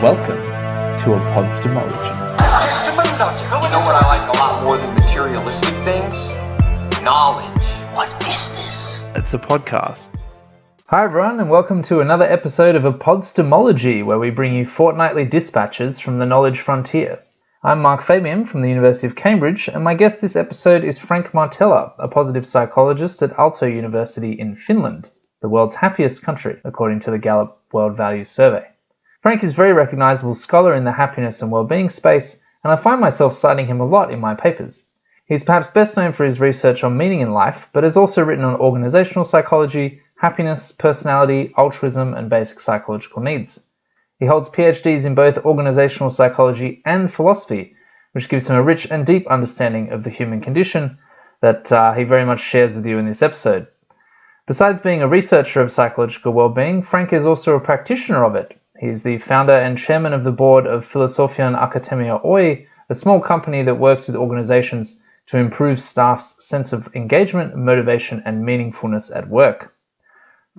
Welcome to ePODstemology. Epistemology. You know what I like a lot more than materialistic things? Knowledge. What is this? It's a podcast. Hi everyone, and welcome to another episode of ePODstemology, where we bring you fortnightly dispatches from the knowledge frontier. I'm Mark Fabian from the University of Cambridge, and my guest this episode is Frank Martela, a positive psychologist at Aalto University in Finland, the world's happiest country, according to the Gallup World Values Survey. Frank is a very recognizable scholar in the happiness and well-being space, and I find myself citing him a lot in my papers. He's perhaps best known for his research on meaning in life, but has also written on organizational psychology, happiness, personality, altruism, and basic psychological needs. He holds PhDs in both organizational psychology and philosophy, which gives him a rich and deep understanding of the human condition that he very much shares with you in this episode. Besides being a researcher of psychological well-being, Frank is also a practitioner of it. He's the founder and chairman of the board of Filosofian Akatemia Oy, a small company that works with organizations to improve staff's sense of engagement, motivation, and meaningfulness at work.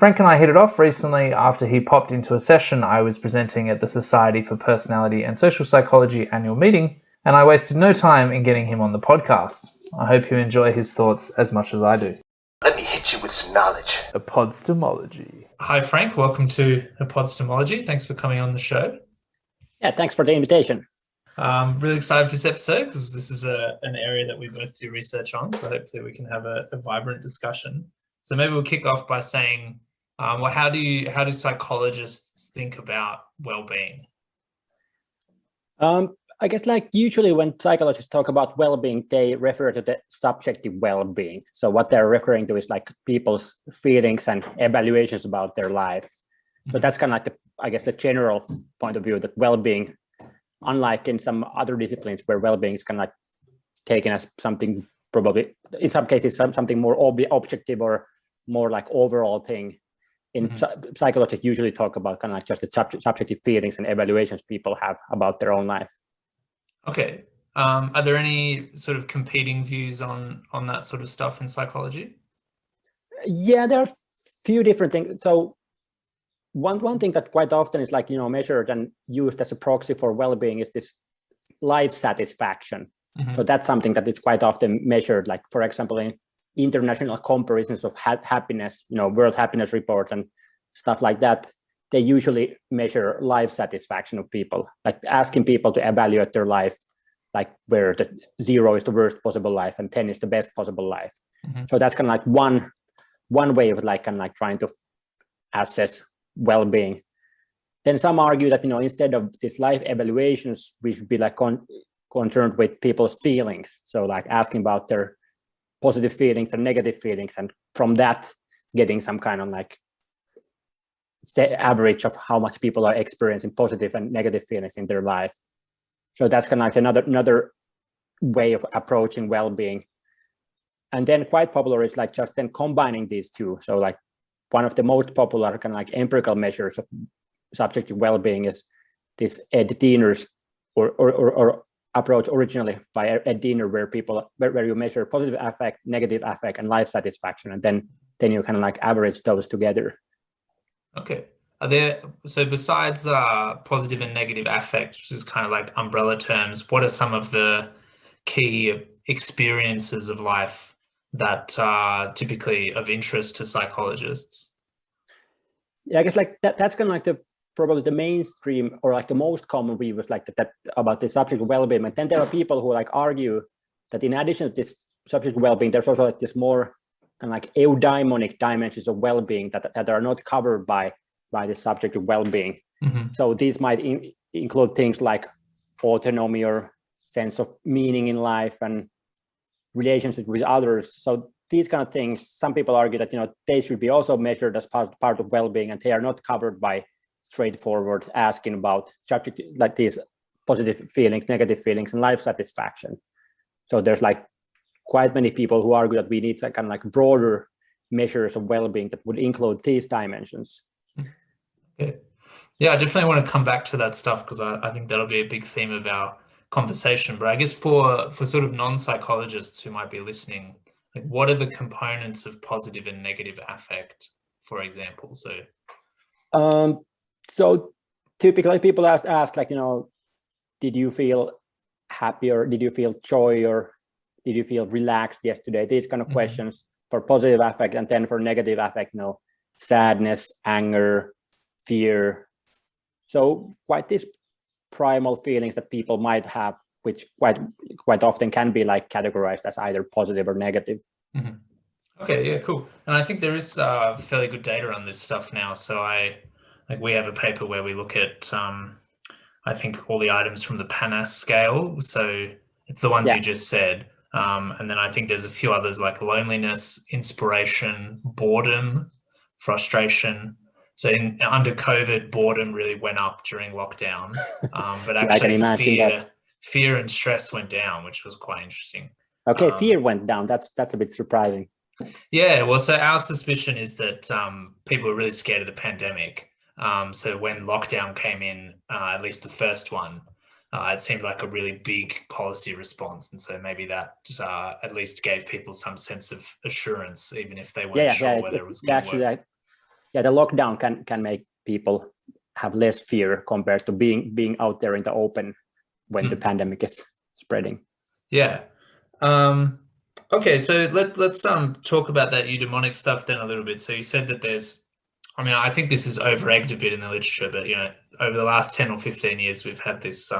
Frank and I hit it off recently after he popped into a session I was presenting at the Society for Personality and Social Psychology annual meeting, and I wasted no time in getting him on the podcast. I hope you enjoy his thoughts as much as I do. Let me hit you with some knowledge. ePODstemology. Hi Frank, welcome to ePODstemology. Thanks for coming on the show. Yeah, thanks for the invitation. I'm really excited for this episode because this is an area that we both do research on, so hopefully we can have a vibrant discussion. So maybe we'll kick off by saying, how do psychologists think about well-being? I guess usually when psychologists talk about well-being, they refer to the subjective well-being. So what they're referring to is people's feelings and evaluations about their life. So that's kind of the general point of view that well-being, unlike in some other disciplines where well-being is kind of taken as something probably, in some cases, something more objective or more overall thing. In psychologists usually talk about kind of just the subjective feelings and evaluations people have about their own life. Okay. Are there any sort of competing views on that sort of stuff in psychology? Yeah, there are a few different things. So one thing that quite often is measured and used as a proxy for well-being is this life satisfaction. So that's something that is quite often measured, for example, in international comparisons of happiness, World Happiness Report and stuff like that. They usually measure life satisfaction of people, asking people to evaluate their life, where the 0 is the worst possible life and 10 is the best possible life. So that's kind of one way of trying to assess well-being. Then some argue that instead of these life evaluations, we should be concerned with people's feelings. So asking about their positive feelings and negative feelings, and from that getting some kind of the average of how much people are experiencing positive and negative feelings in their life. So that's kind of another way of approaching well-being. And then quite popular is just then combining these two. So one of the most popular kind of empirical measures of subjective well-being is this Ed Diener's or approach originally by Ed Diener, where you measure positive affect, negative affect, and life satisfaction, and then you kind of average those together. Okay. So besides positive and negative affect, which is kind of umbrella terms, what are some of the key experiences of life that are typically of interest to psychologists? Yeah, I guess that's kind of probably the mainstream or the most common view is that about the subject of well-being. And then there are people who argue that in addition to this subject of well-being, there's also this more kind of eudaimonic dimensions of well-being that are not covered by the subject of well-being. So these might include things like autonomy or sense of meaning in life and relationships with others. So these kind of things, some people argue that they should be also measured as part of well-being, and they are not covered by straightforward asking about subject these positive feelings, negative feelings, and life satisfaction. So there's quite many people who argue that we need kind of broader measures of well-being that would include these dimensions. Okay. Yeah, I definitely want to come back to that stuff because I think that'll be a big theme of our conversation. But I guess for sort of non-psychologists who might be listening, what are the components of positive and negative affect, for example? So typically people ask like, did you feel happy, or did you feel joy, or did you feel relaxed yesterday? These kind of questions for positive affect, and then for negative affect, sadness, anger, fear. So quite these primal feelings that people might have, which quite often can be like categorized as either positive or negative. Okay, yeah, cool. And I think there is fairly good data on this stuff now. So we have a paper where we look at I think all the items from the PANAS scale. So it's the ones you just said. And then I think there's a few others like loneliness, inspiration, boredom, frustration. So under COVID, boredom really went up during lockdown, but actually fear and stress went down, which was quite interesting. Okay, fear went down. That's a bit surprising. Yeah, well, so our suspicion is that people were really scared of the pandemic. So when lockdown came in, at least the first one, it seemed like a really big policy response. And so maybe that at least gave people some sense of assurance, even if they weren't sure whether it was going to work. The lockdown can make people have less fear compared to being out there in the open when the pandemic is spreading. Yeah. Okay, so let's talk about that eudaimonic stuff then a little bit. So you said that I think this is over-egged a bit in the literature, but over the last 10 or 15 years, we've had this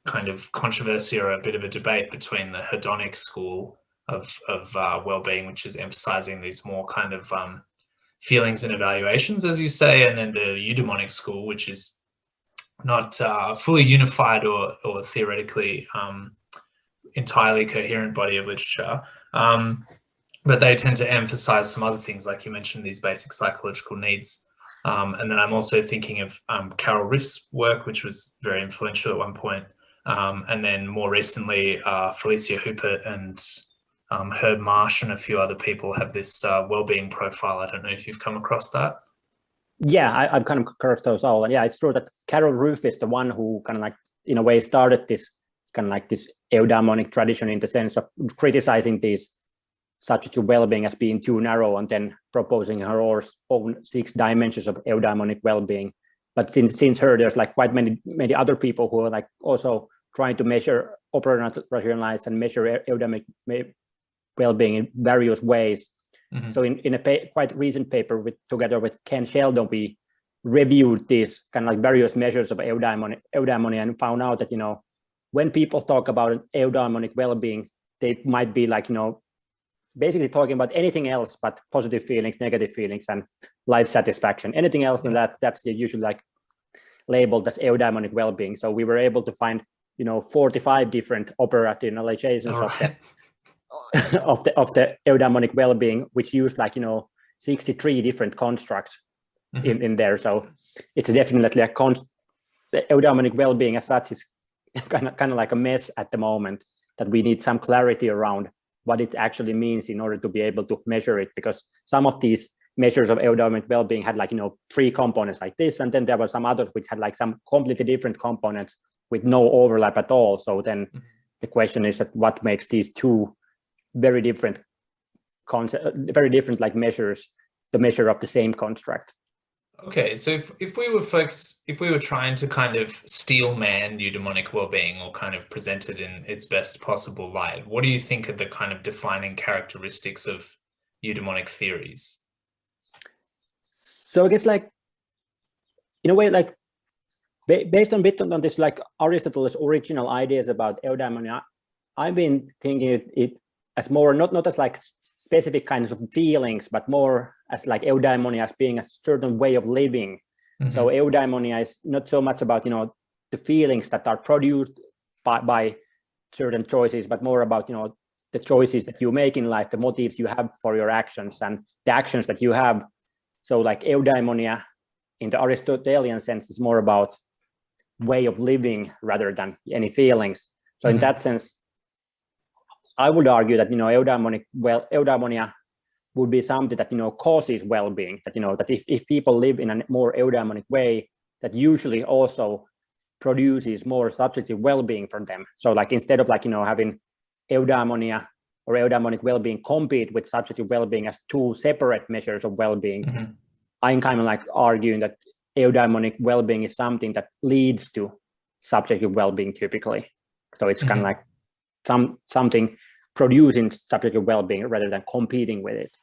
kind of controversy or a bit of a debate between the hedonic school of well-being, which is emphasizing these more kind of feelings and evaluations, as you say, and then the eudaimonic school, which is not fully unified or theoretically entirely coherent body of literature, but they tend to emphasize some other things, like you mentioned, these basic psychological needs. And then I'm also thinking of Carol Riff's work, which was very influential at one point. And then more recently, Felicia Hooper and Herb Marsh and a few other people have this well-being profile. I don't know if you've come across that. Yeah, I've kind of across those all. And yeah, it's true that Carol Riff is the one who kind of like, in a way, started this kind of like this eudaimonic tradition in the sense of criticizing these subjective well-being as being too narrow, and then proposing her own 6 dimensions of eudaimonic well-being. But since her, there's like quite many other people who are like also trying to measure, operationalize, and measure eudaimonic well-being in various ways. So in a quite recent paper together with Ken Sheldon, we reviewed these kind of like various measures of eudaimonia and found out that, when people talk about eudaimonic well-being, they might be like, basically talking about anything else but positive feelings, negative feelings, and life satisfaction. Anything else than that's usually like labeled as eudaimonic well-being. So we were able to find, 45 different operationalizations of the eudaimonic well-being, which used like, 63 different constructs in there. So it's definitely the eudaimonic well-being as such is kind of like a mess at the moment, that we need some clarity around what it actually means in order to be able to measure it, because some of these measures of eudaimonic well-being had like 3 components like this, and then there were some others which had like some completely different components with no overlap at all. So then the question is that what makes these 2 very different like measures the measure of the same construct? Okay, so if we were trying to kind of steel man eudaimonic well-being, or kind of present it in its best possible light, what do you think are the kind of defining characteristics of eudaimonic theories? So I guess like, in a way, like based on this like Aristotle's original ideas about eudaimonia, I've been thinking it as more not as like specific kinds of feelings, but more as like eudaimonia as being a certain way of living. So eudaimonia is not so much about the feelings that are produced by certain choices, but more about the choices that you make in life, the motives you have for your actions, and the actions that you have. So like eudaimonia in the Aristotelian sense is more about way of living rather than any feelings. So in that sense, I would argue that eudaimonia would be something that causes well-being. That that if people live in a more eudaimonic way, that usually also produces more subjective well-being for them. So like instead of like having eudaimonia or eudaimonic well-being compete with subjective well-being as 2 separate measures of well-being, I'm kind of like arguing that eudaimonic well-being is something that leads to subjective well-being typically. So it's kind of like something producing subjective well-being rather than competing with it.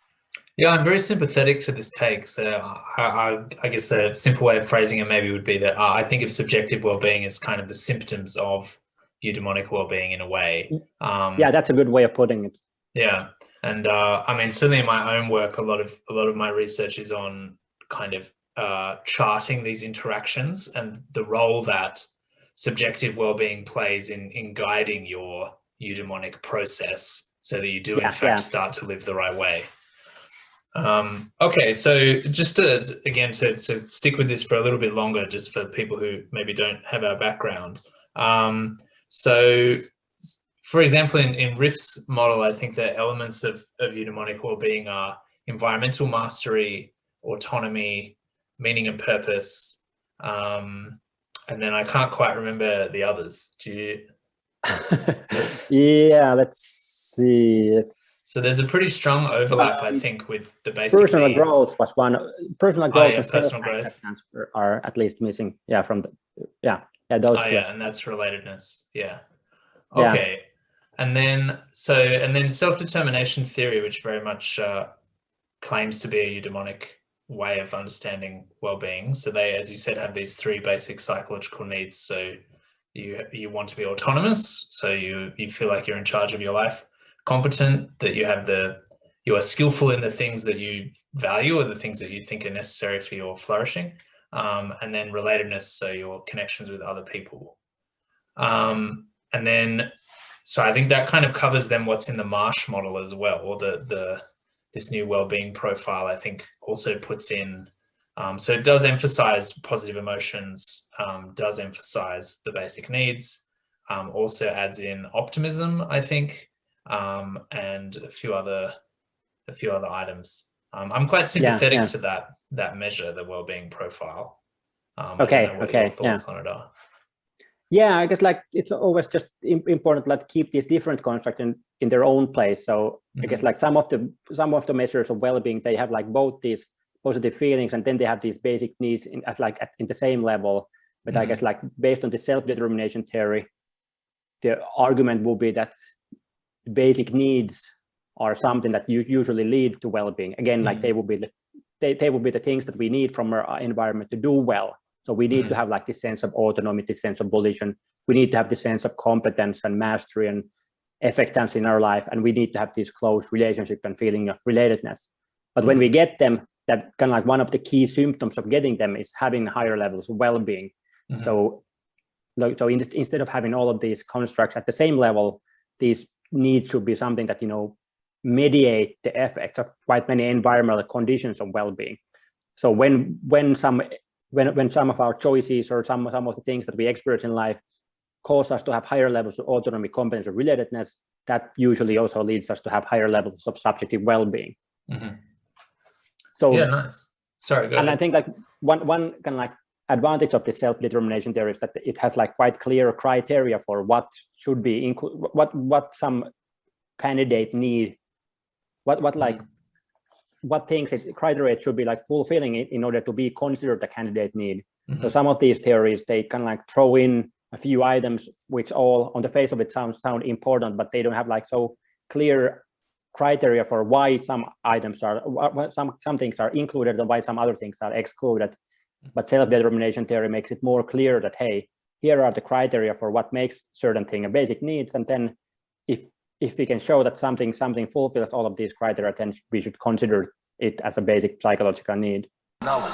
Yeah, I'm very sympathetic to this take. So I guess a simple way of phrasing it maybe would be that I think of subjective well-being as kind of the symptoms of eudaimonic well-being in a way. Yeah, that's a good way of putting it. Yeah, and I mean, certainly in my own work, a lot of my research is on kind of charting these interactions and the role that subjective well-being plays in guiding your eudaimonic process, so that you do in fact start to live the right way. Okay, so just to stick with this for a little bit longer, just for people who maybe don't have our background. So, for example, in Riff's model, I think the elements of eudaimonic well-being are environmental mastery, autonomy, meaning and purpose, and then I can't quite remember the others. Do you? Yeah, let's see. So there's a pretty strong overlap, I think, with the basic personal needs. growth was one. Personal growth and personal growth are at least missing. Yeah, from the those. Yeah, and that's relatedness. Yeah. Okay. And then self-determination theory, which very much claims to be a eudaimonic way of understanding well-being. So they, as you said, have these three basic psychological needs. So you want to be autonomous, so you feel like you're in charge of your life. Competent, that you are skillful in the things that you value or the things that you think are necessary for your flourishing. And then relatedness, so your connections with other people. And then, so I think that kind of covers then what's in the Marsh model as well, or this new well-being profile, I think also puts in, so it does emphasize positive emotions, does emphasize the basic needs, also adds in optimism, I think, and a few other items. I'm quite sympathetic to that measure, the well-being profile. Okay. What your thoughts on it are. Yeah, I guess like it's always just important to like keep these different constructs in their own place. So I guess like some of the measures of well-being, they have like both these positive feelings and then they have these basic needs in the same level. But I guess like based on the self-determination theory, the argument will be that basic needs are something that usually lead to well-being. Again, like they will be the things that we need from our environment to do well. So we need to have like this sense of autonomy, this sense of volition. We need to have this sense of competence and mastery and effectiveness in our life. And we need to have this close relationship and feeling of relatedness. But when we get them, that kind of like one of the key symptoms of getting them is having higher levels of well-being. So instead of having all of these constructs at the same level, these needs should be something that, mediate the effects of quite many environmental conditions of well-being. So when some of our choices or some of the things that we experience in life cause us to have higher levels of autonomy, competence, or relatedness, that usually also leads us to have higher levels of subjective well-being. So yeah, nice. Sorry, go ahead. And I think like one kind of like advantage of the self-determination theory is that it has like quite clear criteria for what should be what some candidate need, what things criteria should be like fulfilling in order to be considered a candidate need. So some of these theories, they kind of like throw in a few items which all on the face of it sound important, but they don't have like so clear criteria for why some items are, some things are included and why some other things are excluded. But self-determination theory makes it more clear that, hey, here are the criteria for what makes certain thing a basic needs. And then if we can show that something fulfills all of these criteria, then we should consider it as a basic psychological need. Knowledge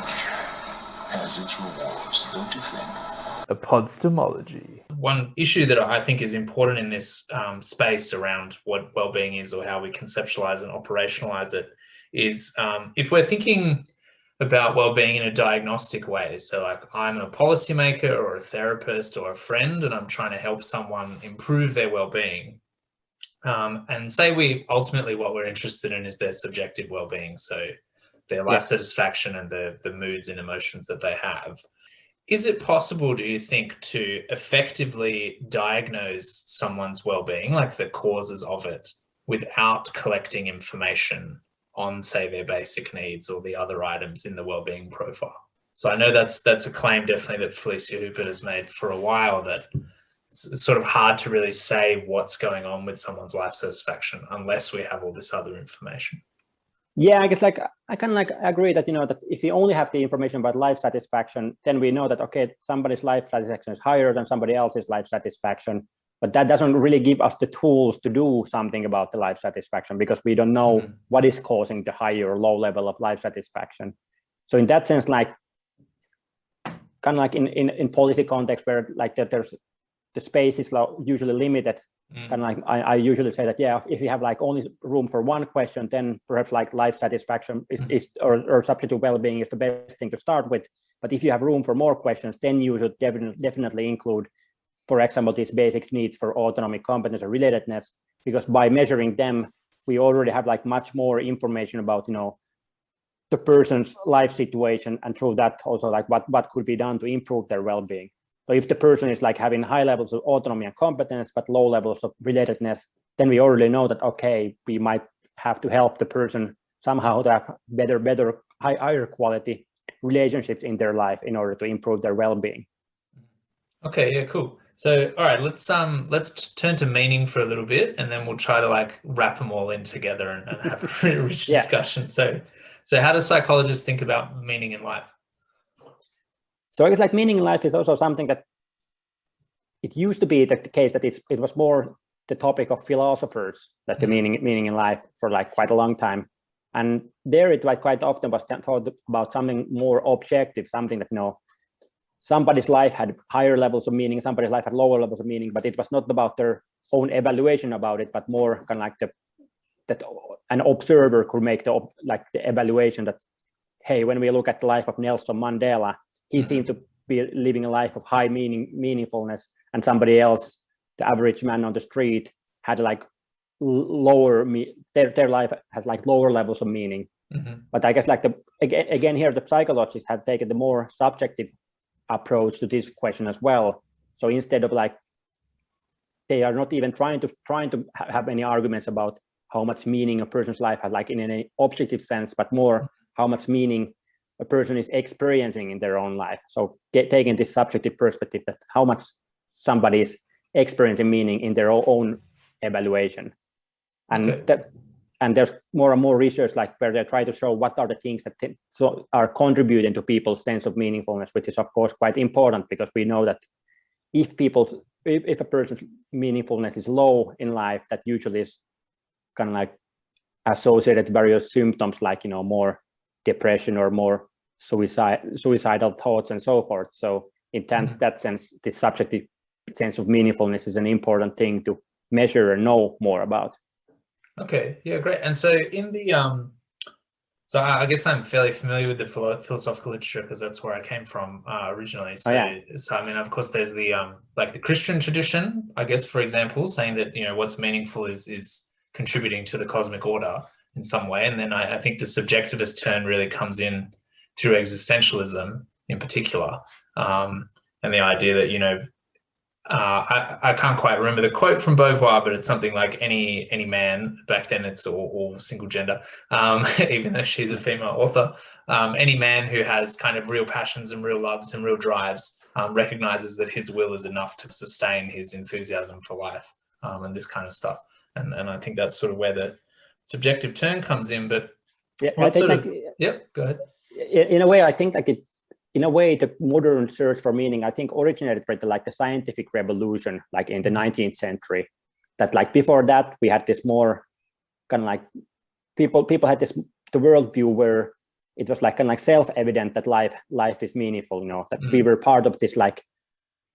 has its rewards, don't you think? ePODstemology. One issue that I think is important in this space around what well-being is or how we conceptualize and operationalize it is if we're thinking about well-being in a diagnostic way. So like I'm a policymaker or a therapist or a friend, and I'm trying to help someone improve their well-being. And say ultimately what we're interested in is their subjective well-being. So their life satisfaction and the moods and emotions that they have. Is it possible, do you think, to effectively diagnose someone's well-being, like the causes of it, without collecting information on, say, their basic needs or the other items in the well-being profile? So I know that's a claim definitely that Felicia Hooper has made for a while, that it's sort of hard to really say what's going on with someone's life satisfaction unless we have all this other information. Yeah, I guess like I kind of like agree that, you know, that if we only have the information about life satisfaction, then we know that, okay, somebody's life satisfaction is higher than somebody else's life satisfaction, but that doesn't really give us the tools to do something about the life satisfaction, because we don't know what is causing the high or low level of life satisfaction. So in that sense, like kind of like in policy context where like that there's the space is usually limited. Kind of like I usually say that, yeah, if you have like only room for one question, then perhaps like life satisfaction is or substitute well-being is the best thing to start with. But if you have room for more questions, then you should definitely include, for example, these basic needs for autonomy, competence, or relatedness, because by measuring them, we already have like much more information about, you know, the person's life situation, and through that also like what could be done to improve their well-being. So if the person is like having high levels of autonomy and competence, but low levels of relatedness, then we already know that, okay, we might have to help the person somehow to have better, higher quality relationships in their life in order to improve their well-being. Okay, yeah, cool. So, all right, let's turn to meaning for a little bit, and then we'll try to like wrap them all in together and have a really rich discussion. So how does psychologists think about meaning in life? So I guess like meaning in life is also something that it used to be the case that it was more the topic of philosophers, that the meaning in life for like quite a long time. And there it like quite often was thought about something more objective, something that, you know, somebody's life had higher levels of meaning, somebody's life had lower levels of meaning, but it was not about their own evaluation about it, but more kind of like that an observer could make the evaluation that, hey, when we look at the life of Nelson Mandela, he seemed to be living a life of high meaningfulness, and somebody else, the average man on the street, had like their life has like lower levels of meaning. But I guess like again here the psychologists have taken the more subjective approach to this question as well. So instead of like, they are not even trying to have any arguments about how much meaning a person's life has like in any objective sense, but more how much meaning a person is experiencing in their own life. So taking this subjective perspective, that how much somebody is experiencing meaning in their own evaluation. And and there's more and more research like where they try to show what are the things that are contributing to people's sense of meaningfulness, which is of course quite important, because we know that if a person's meaningfulness is low in life, that usually is kind of like associated with various symptoms like, you know, more depression or more suicidal thoughts and so forth. So in that sense, the subjective sense of meaningfulness is an important thing to measure and know more about. Okay, yeah, great. And so in the so I guess I'm fairly familiar with the philosophical literature because that's where I came from originally. So, so I mean, of course, there's the like the Christian tradition, I guess, for example, saying that, you know, what's meaningful is contributing to the cosmic order in some way. And then I think the subjectivist turn really comes in through existentialism in particular, and the idea that, you know, I can't quite remember the quote from Beauvoir, but it's something like any man, back then it's all single gender, even though she's a female author, any man who has kind of real passions and real loves and real drives recognizes that his will is enough to sustain his enthusiasm for life, and this kind of stuff. And I think that's sort of where the subjective turn comes in. But yeah, I think go ahead. In a way, I think like in a way, the modern search for meaning, I think, originated with like the scientific revolution, like in the 19th century. That like before that, we had this more kind of like people had the worldview where it was like kind of like self-evident that life is meaningful. You know, that we were part of this like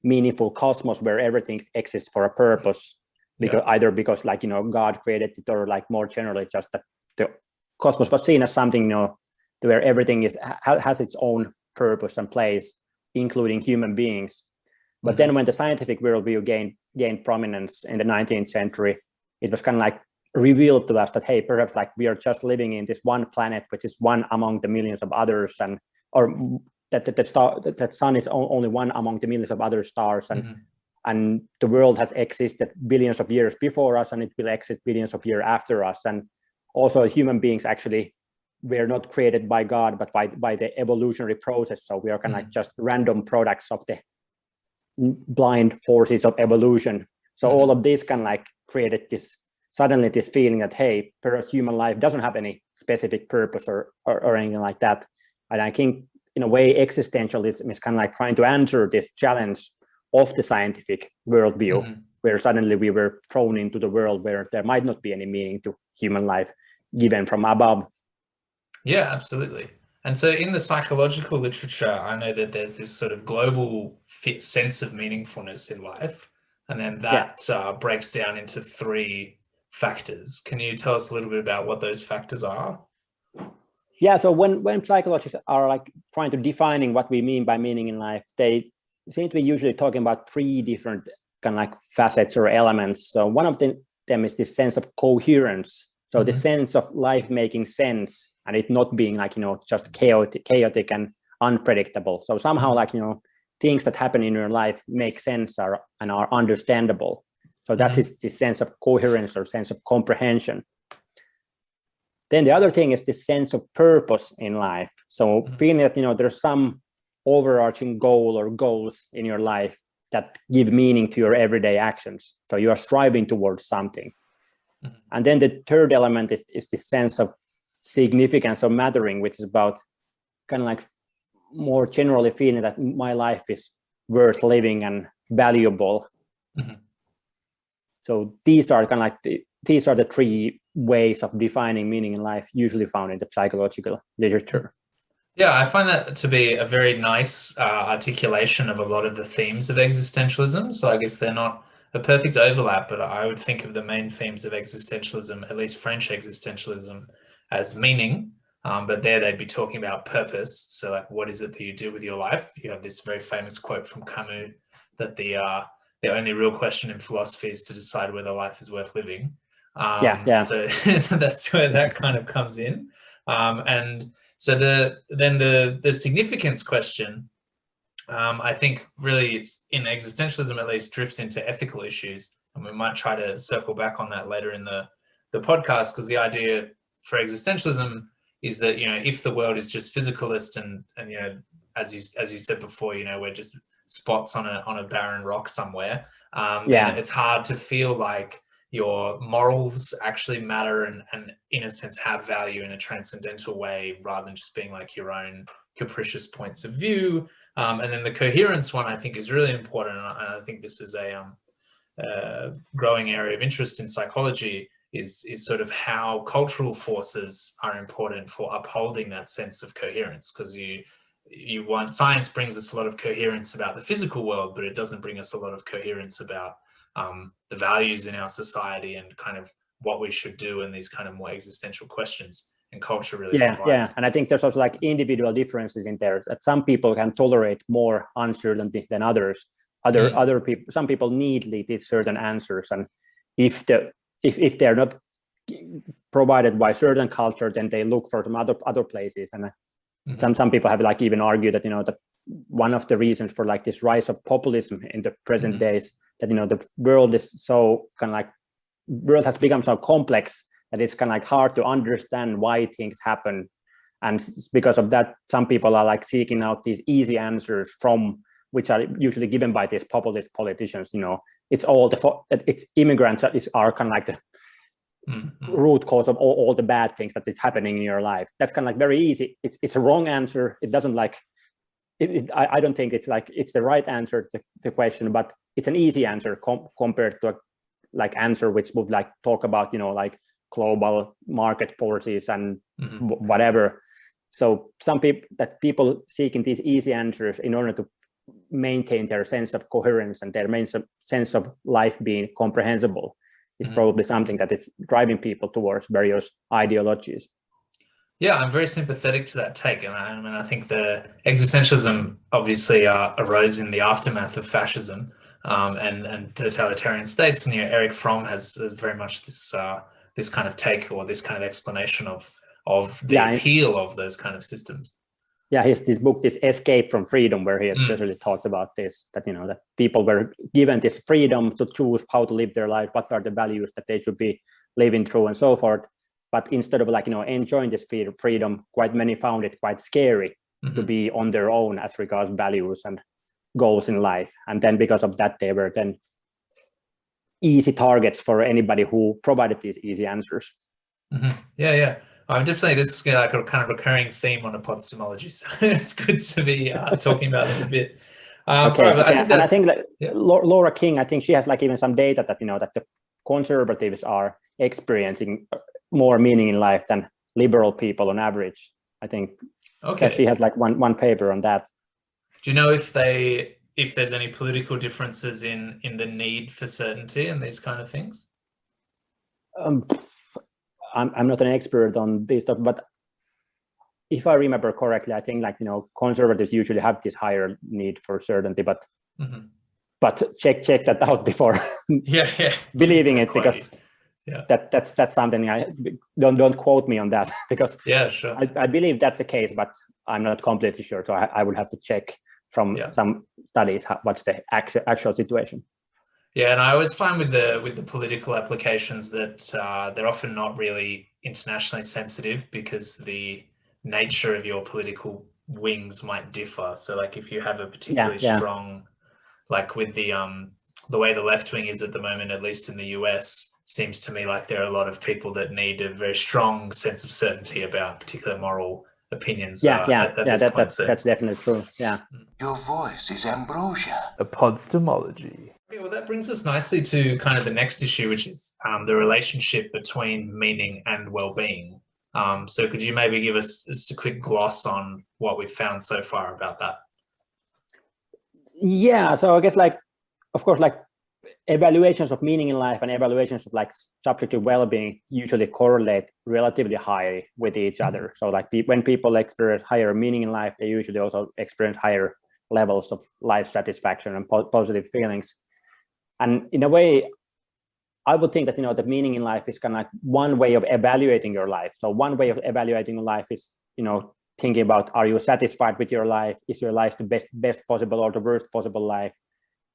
meaningful cosmos where everything exists for a purpose, because either because like, you know, God created it, or like more generally just that the cosmos was seen as something, you know, where everything has its own purpose and place, including human beings. But then when the scientific worldview gained prominence in the 19th century, it was kind of like revealed to us that, hey, perhaps like we are just living in this one planet, which is one among the millions of others, and or that sun is only one among the millions of other stars, and the world has existed billions of years before us, and it will exist billions of years after us. And also human beings actually we're not created by God, but by the evolutionary process. So we are kind of like just random products of the blind forces of evolution. So all of this kind of like created this suddenly this feeling that, hey, human life doesn't have any specific purpose or anything like that. And I think in a way, existentialism is kind of like trying to answer this challenge of the scientific worldview, where suddenly we were thrown into the world where there might not be any meaning to human life given from above. Yeah, absolutely. And so in the psychological literature, I know that there's this sort of global sense of meaningfulness in life. And then that breaks down into 3 factors. Can you tell us a little bit about what those factors are? Yeah, so when psychologists are like trying to defining what we mean by meaning in life, they seem to be usually talking about 3 different kind of like facets or elements. So one of them is this sense of coherence. So the sense of life making sense and it not being like, just chaotic and unpredictable. So somehow like, things that happen in your life make sense and are understandable. So that is this sense of coherence or sense of comprehension. Then the other thing is this sense of purpose in life. So feeling that, there's some overarching goal or goals in your life that give meaning to your everyday actions. So you are striving towards something. And then the third element is this sense of significance or mattering, which is about kind of like more generally feeling that my life is worth living and valuable. So these are kind of like these are the 3 ways of defining meaning in life usually found in the psychological literature. Yeah, I find that to be a very nice articulation of a lot of the themes of existentialism. So I guess they're not a perfect overlap, but I would think of the main themes of existentialism, at least French existentialism, as meaning. But there they'd be talking about purpose. So like, what is it that you do with your life? You have this very famous quote from Camus that the only real question in philosophy is to decide whether life is worth living. So that's where that kind of comes in. And so the significance question, I think really in existentialism at least drifts into ethical issues, and we might try to circle back on that later in the podcast, because the idea for existentialism is that if the world is just physicalist and as you said before, we're just spots on a barren rock somewhere, then it's hard to feel like your morals actually matter and in a sense have value in a transcendental way, rather than just being like your own capricious points of view. And then the coherence one I think is really important, and I think this is a growing area of interest in psychology, is sort of how cultural forces are important for upholding that sense of coherence, because science brings us a lot of coherence about the physical world, but it doesn't bring us a lot of coherence about the values in our society and kind of what we should do in these kind of more existential questions. And culture really provides. And I think there's also like individual differences in there, that some people can tolerate more uncertainty than others. Other people, some people need these certain answers, and if they're not provided by certain culture, then they look for some other places. And some people have like even argued that that one of the reasons for like this rise of populism in the present days, that the world is so kind of like world has become so complex that it's kind of like hard to understand why things happen, and because of that, some people are like seeking out these easy answers which are usually given by these populist politicians. It's it's immigrants that are kind of like the root cause of all the bad things that is happening in your life. That's kind of like very easy. It's a wrong answer. It doesn't like I don't think it's like it's the right answer to the question, but it's an easy answer compared to a like answer which would like talk about like global market forces and whatever. So people seeking these easy answers in order to maintain their sense of coherence and their main sense of life being comprehensible is probably something that is driving people towards various ideologies. Yeah, I'm very sympathetic to that take, and I think the existentialism obviously arose in the aftermath of fascism and totalitarian states, and Erich Fromm has very much this kind of take, or this kind of explanation of the appeal of those kind of systems. Yeah, this book, this Escape from Freedom, where he especially talks about this, that that people were given this freedom to choose how to live their life, what are the values that they should be living through, and so forth. but instead of like, enjoying this freedom, quite many found it quite scary to be on their own as regards values and goals in life. And then because of that, they were then easy targets for anybody who provided these easy answers. Yeah. Definitely, this is like a kind of recurring theme on ePODstemology, so it's good to be talking about it a bit. I think that Laura King, I think she has like even some data that that the conservatives are experiencing more meaning in life than liberal people on average. I think that she has like one paper on that. Do you know if there's any political differences in the need for certainty and these kind of things? I'm not an expert on this stuff, but if I remember correctly, I think like conservatives usually have this higher need for certainty, but check that out before believing it, because that's something I don't quote me on that, because I believe that's the case, but I'm not completely sure, so I would have to check from some studies what's the actual situation. Yeah, and I always find with the political applications that they're often not really internationally sensitive, because the nature of your political wings might differ. So like if you have a particularly strong, like with the way the left wing is at the moment, at least in the US, seems to me like there are a lot of people that need a very strong sense of certainty about particular moral opinions. That's definitely true. Yeah. Your voice is ambrosia. ePODstemology. Okay, well, that brings us nicely to kind of the next issue, which is the relationship between meaning and well-being. So could you maybe give us just a quick gloss on what we've found so far about that? Yeah, so I guess like, of course, like evaluations of meaning in life and evaluations of like subjective well-being usually correlate relatively high with each other. So like when people experience higher meaning in life, they usually also experience higher levels of life satisfaction and positive feelings. And in a way, I would think that the meaning in life is kind of like one way of evaluating your life. So one way of evaluating your life is thinking about, are you satisfied with your life? Is your life the best possible or the worst possible life?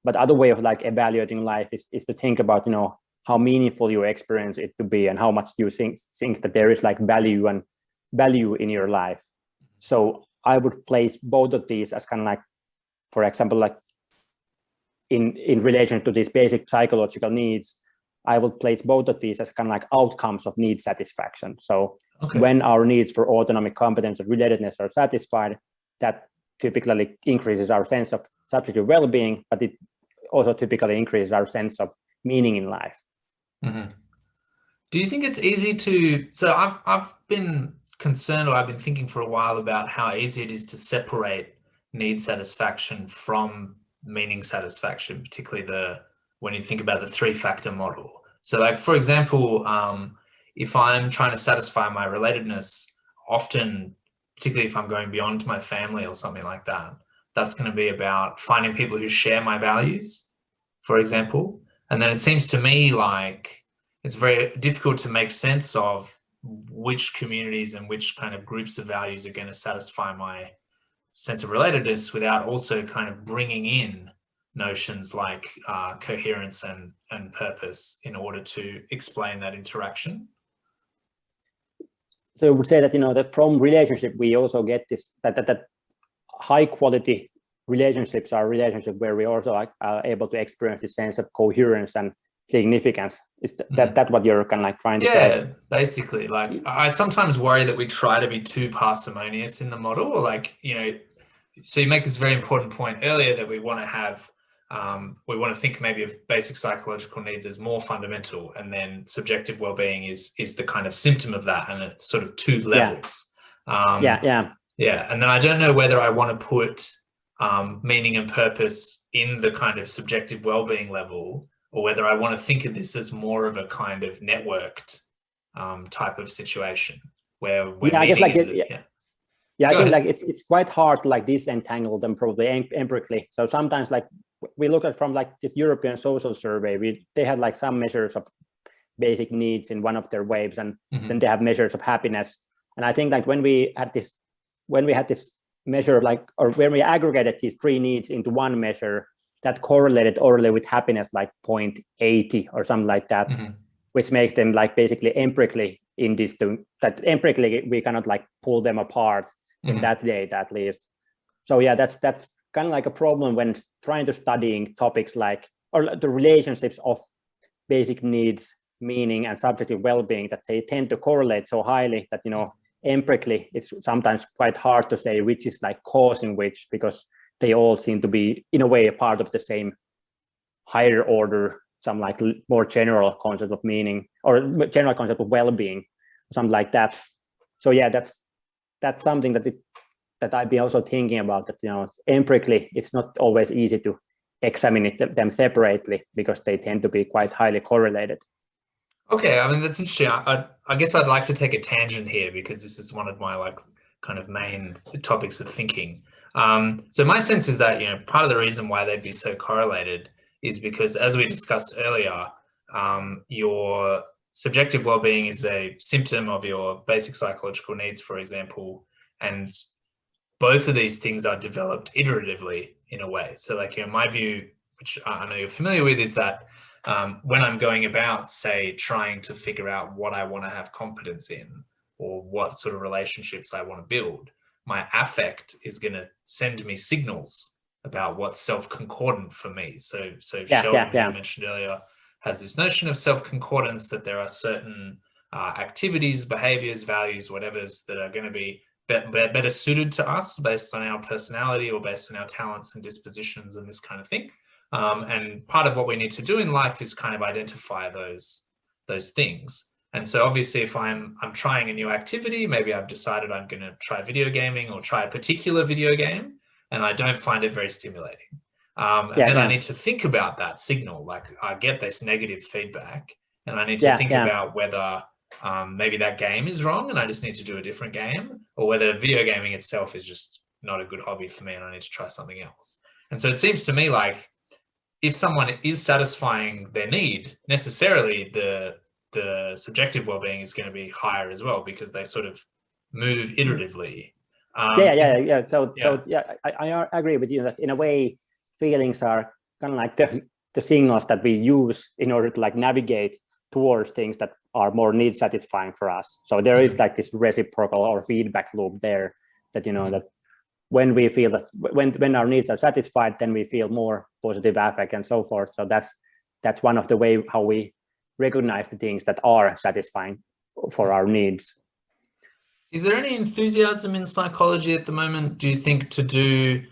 But other way of like evaluating life is to think about how meaningful you experience it to be, and how much you think that there is like value in your life. So I would place both of these as kind of like, for example, like in relation to these basic psychological needs, I would place both of these as kind of like outcomes of need satisfaction. So when our needs for autonomic competence and relatedness are satisfied, that typically increases our sense of subjective well-being, but it also typically increases our sense of meaning in life. Do you think it's easy to, so I've been concerned, or I've been thinking for a while about how easy it is to separate need satisfaction from meaning satisfaction, particularly when you think about the 3-factor model. So like, for example, if I'm trying to satisfy my relatedness, often, particularly if I'm going beyond my family or something like that, that's going to be about finding people who share my values, for example. And then it seems to me like it's very difficult to make sense of which communities and which kind of groups of values are going to satisfy my sense of relatedness without also kind of bringing in notions like coherence and purpose in order to explain that interaction. So I would say that that from relationship we also get this that high quality relationships are relationships where we also are able to experience the sense of coherence and significance. Is that what you're kind of like trying to say? Yeah, basically. Like I sometimes worry that we try to be too parsimonious in the model, or like so you make this very important point earlier that we want to have we want to think maybe of basic psychological needs as more fundamental, and then subjective well-being is the kind of symptom of that, and it's sort of two levels. And then I don't know whether I want to put meaning and purpose in the kind of subjective well-being level, or whether I want to think of this as more of a kind of networked type of situation where I guess like I think like it's quite hard to like disentangle them probably empirically. So sometimes like we look at from like this European social survey, they had like some measures of basic needs in one of their waves, and then they have measures of happiness. And I think like when we had this measure of like, or when we aggregated these 3 needs into one measure, that correlated orally with happiness like 0.80 or something like that, which makes them like basically empirically in this that empirically we cannot like pull them apart in that data at least. So yeah, that's kind of like a problem when trying to studying topics like, or the relationships of basic needs, meaning, and subjective well-being, that they tend to correlate so highly that, you know, empirically it's sometimes quite hard to say which is like causing which, because they all seem to be in a way a part of the same higher order, some like more general concept of meaning or general concept of well-being, something like that. So yeah, that's something that I've been also thinking about, that, you know, empirically it's not always easy to examine them separately because they tend to be quite highly correlated. Okay, I mean, that's interesting. I guess I'd like to take a tangent here because this is one of my like kind of main topics of thinking. So my sense is that, you know, part of the reason why they'd be so correlated is because, as we discussed earlier, your subjective well-being is a symptom of your basic psychological needs, for example, and both of these things are developed iteratively in a way. So like, you know, my view, which I know you're familiar with, is that when I'm going about, say, trying to figure out what I want to have competence in or what sort of relationships I want to build, my affect is going to send me signals about what's self-concordant for me. So Sheldon, who you mentioned earlier, has this notion of self-concordance, that there are certain activities, behaviors, values, whatevers, that are going to be better suited to us based on our personality or based on our talents and dispositions and this kind of thing. And part of what we need to do in life is kind of identify those things. And so obviously if I'm trying a new activity, maybe I've decided I'm going to try video gaming or try a particular video game, and I don't find it very stimulating. I need to think about that signal. Like, I get this negative feedback and I need to think about whether maybe that game is wrong and I just need to do a different game, or whether video gaming itself is just not a good hobby for me and I need to try something else. And so it seems to me like if someone is satisfying their need, necessarily the subjective well-being is going to be higher as well, because they sort of move iteratively. So I agree with you that in a way feelings are kind of like the signals that we use in order to like navigate towards things that are more need satisfying for us. So there is like this reciprocal or feedback loop there, that, you know, that when we feel that when our needs are satisfied, then we feel more positive affect and so forth. So that's one of the way how we recognize the things that are satisfying for our needs. Is there any enthusiasm in psychology at the moment, do you think, to do,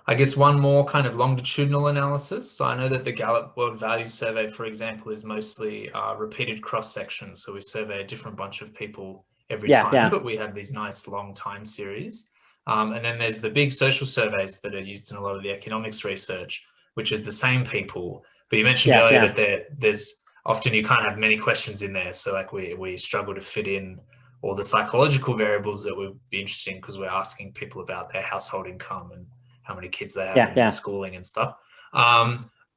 I guess, one more kind of longitudinal analysis? So I know that the Gallup World Values Survey, for example, is mostly repeated cross-section. So we survey a different bunch of people every time, but we have these nice long time series. And then there's the big social surveys that are used in a lot of the economics research, which is the same people. But you mentioned earlier that there's often you can't have many questions in there. So like we struggle to fit in all the psychological variables that would be interesting, because we're asking people about their household income and how many kids they have in schooling and stuff.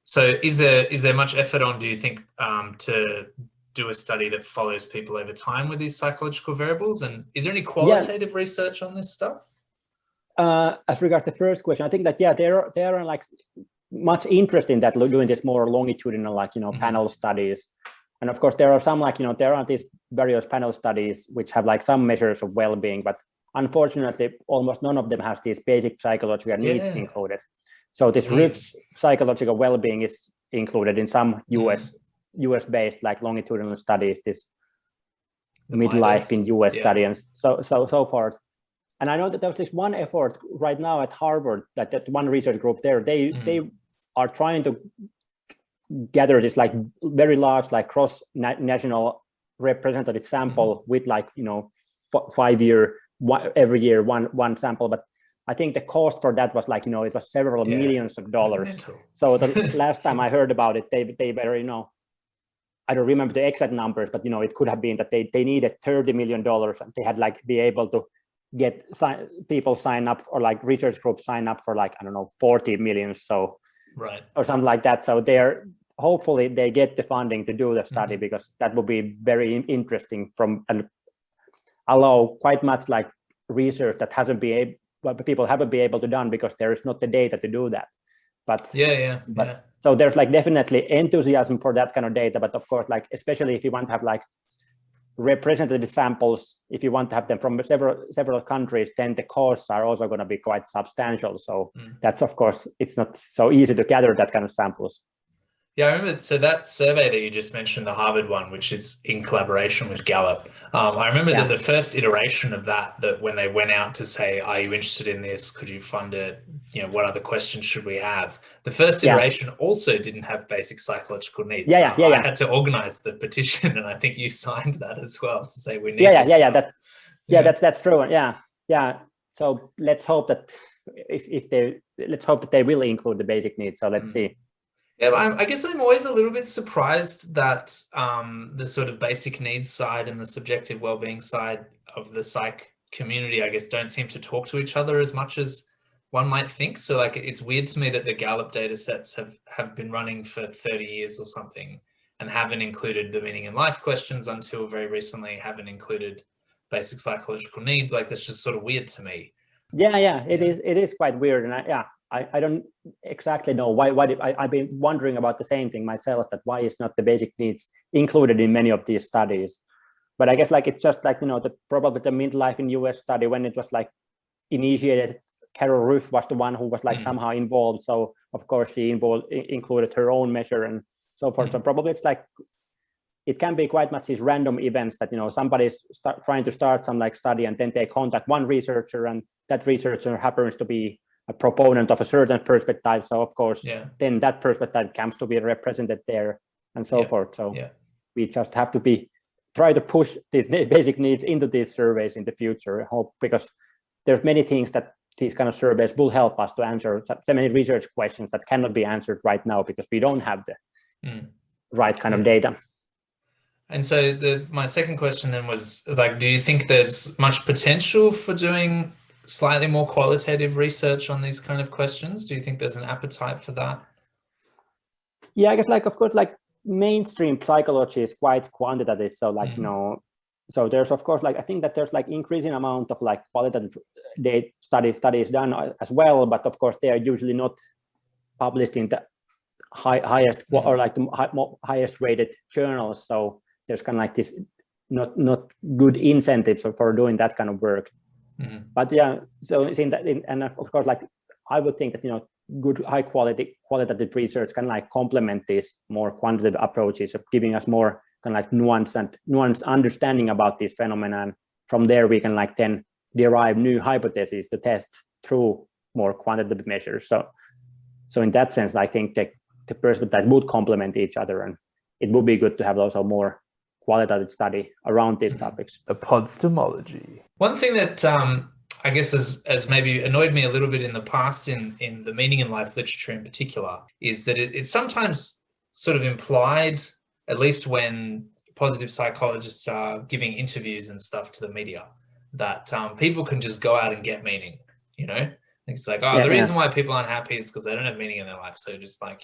So is there much effort on, do you think, to do a study that follows people over time with these psychological variables? And is there any qualitative research on this stuff? As regards the first question, I think that, there are like much interest in that, doing this more longitudinal, like, you know, panel studies. And of course, there are some, like, you know, there are these various panel studies which have like some measures of well-being, but unfortunately, almost none of them has these basic psychological needs included. So this RIF's psychological well-being is included in some US-based like longitudinal studies, this midlife in US study and so forth. And I know that there's this one effort right now at Harvard, that one research group there, they are trying to gather this like very large, like cross-national representative sample with like, you know, 5 year, every year one sample. But I think the cost for that was like, you know, it was several millions of dollars. So the last time I heard about it, they were, you know, I don't remember the exact numbers, but, you know, it could have been that they needed $30 million and they had like be able to get people sign up, or like research groups sign up for like, I don't know, 40 million. So, or something like that. So hopefully they get the funding to do the study, because that would be very interesting and allow quite much like research that people haven't been able to done, because there is not the data to do that. But so there's like definitely enthusiasm for that kind of data. But of course, like, especially if you want to have like representative samples, if you want to have them from several countries, then the costs are also going to be quite substantial. So that's, of course, it's not so easy to gather that kind of samples. Yeah, I remember. So that survey that you just mentioned, the Harvard one, which is in collaboration with Gallup, I remember that the first iteration of that when they went out to say, are you interested in this? Could you fund it? You know, what other questions should we have? The first iteration also didn't have basic psychological needs. I had to organize the petition, and I think you signed that as well to say we need. That's true. Yeah. So let's hope that let's hope that they will include the basic needs. So let's see. Yeah, but I guess I'm always a little bit surprised that the sort of basic needs side and the subjective well-being side of the psych community, I guess, don't seem to talk to each other as much as one might think. So like, it's weird to me that the Gallup data sets have been running for 30 years or something and haven't included the meaning in life questions until very recently, haven't included basic psychological needs. Like, that's just sort of weird to me. It is quite weird. And I don't exactly know why. I've been wondering about the same thing myself, that why is not the basic needs included in many of these studies? But I guess like it's just like, probably the midlife in US study, when it was like initiated, Carol Ruff was the one who was like somehow involved. So of course she included her own measure and so forth. So probably it's like, it can be quite much these random events that, somebody's trying to start some like study, and then they contact one researcher, and that researcher happens to be a proponent of a certain perspective. So of course, then that perspective comes to be represented there and so forth. So we just have to try to push these basic needs into these surveys in the future, I hope, because there's many things that these kind of surveys will help us to answer, so many research questions that cannot be answered right now because we don't have the right kind of data. And so my second question then was like, do you think there's much potential for doing slightly more qualitative research on these kind of questions? Do you think there's an appetite for that? Yeah, I guess like, of course, like mainstream psychology is quite quantitative. So like, so there's, of course, like, I think that there's like increasing amount of like qualitative studies done as well. But of course, they are usually not published in the highest or like the highest rated journals. So there's kind of like this not good incentives for doing that kind of work. But so and of course, like I would think that good high qualitative research can like complement these more quantitative approaches of giving us more kind of like nuanced understanding about this phenomenon. And from there we can like then derive new hypotheses to test through more quantitative measures. So in that sense, I think the perspective would complement each other, and it would be good to have also more qualitative study around these topics. ePODstemology. One thing that I guess has maybe annoyed me a little bit in the past in the meaning in life literature in particular is that it's sometimes sort of implied, at least when positive psychologists are giving interviews and stuff to the media, that people can just go out and get meaning, It's like, the reason why people aren't happy is because they don't have meaning in their life. So just like,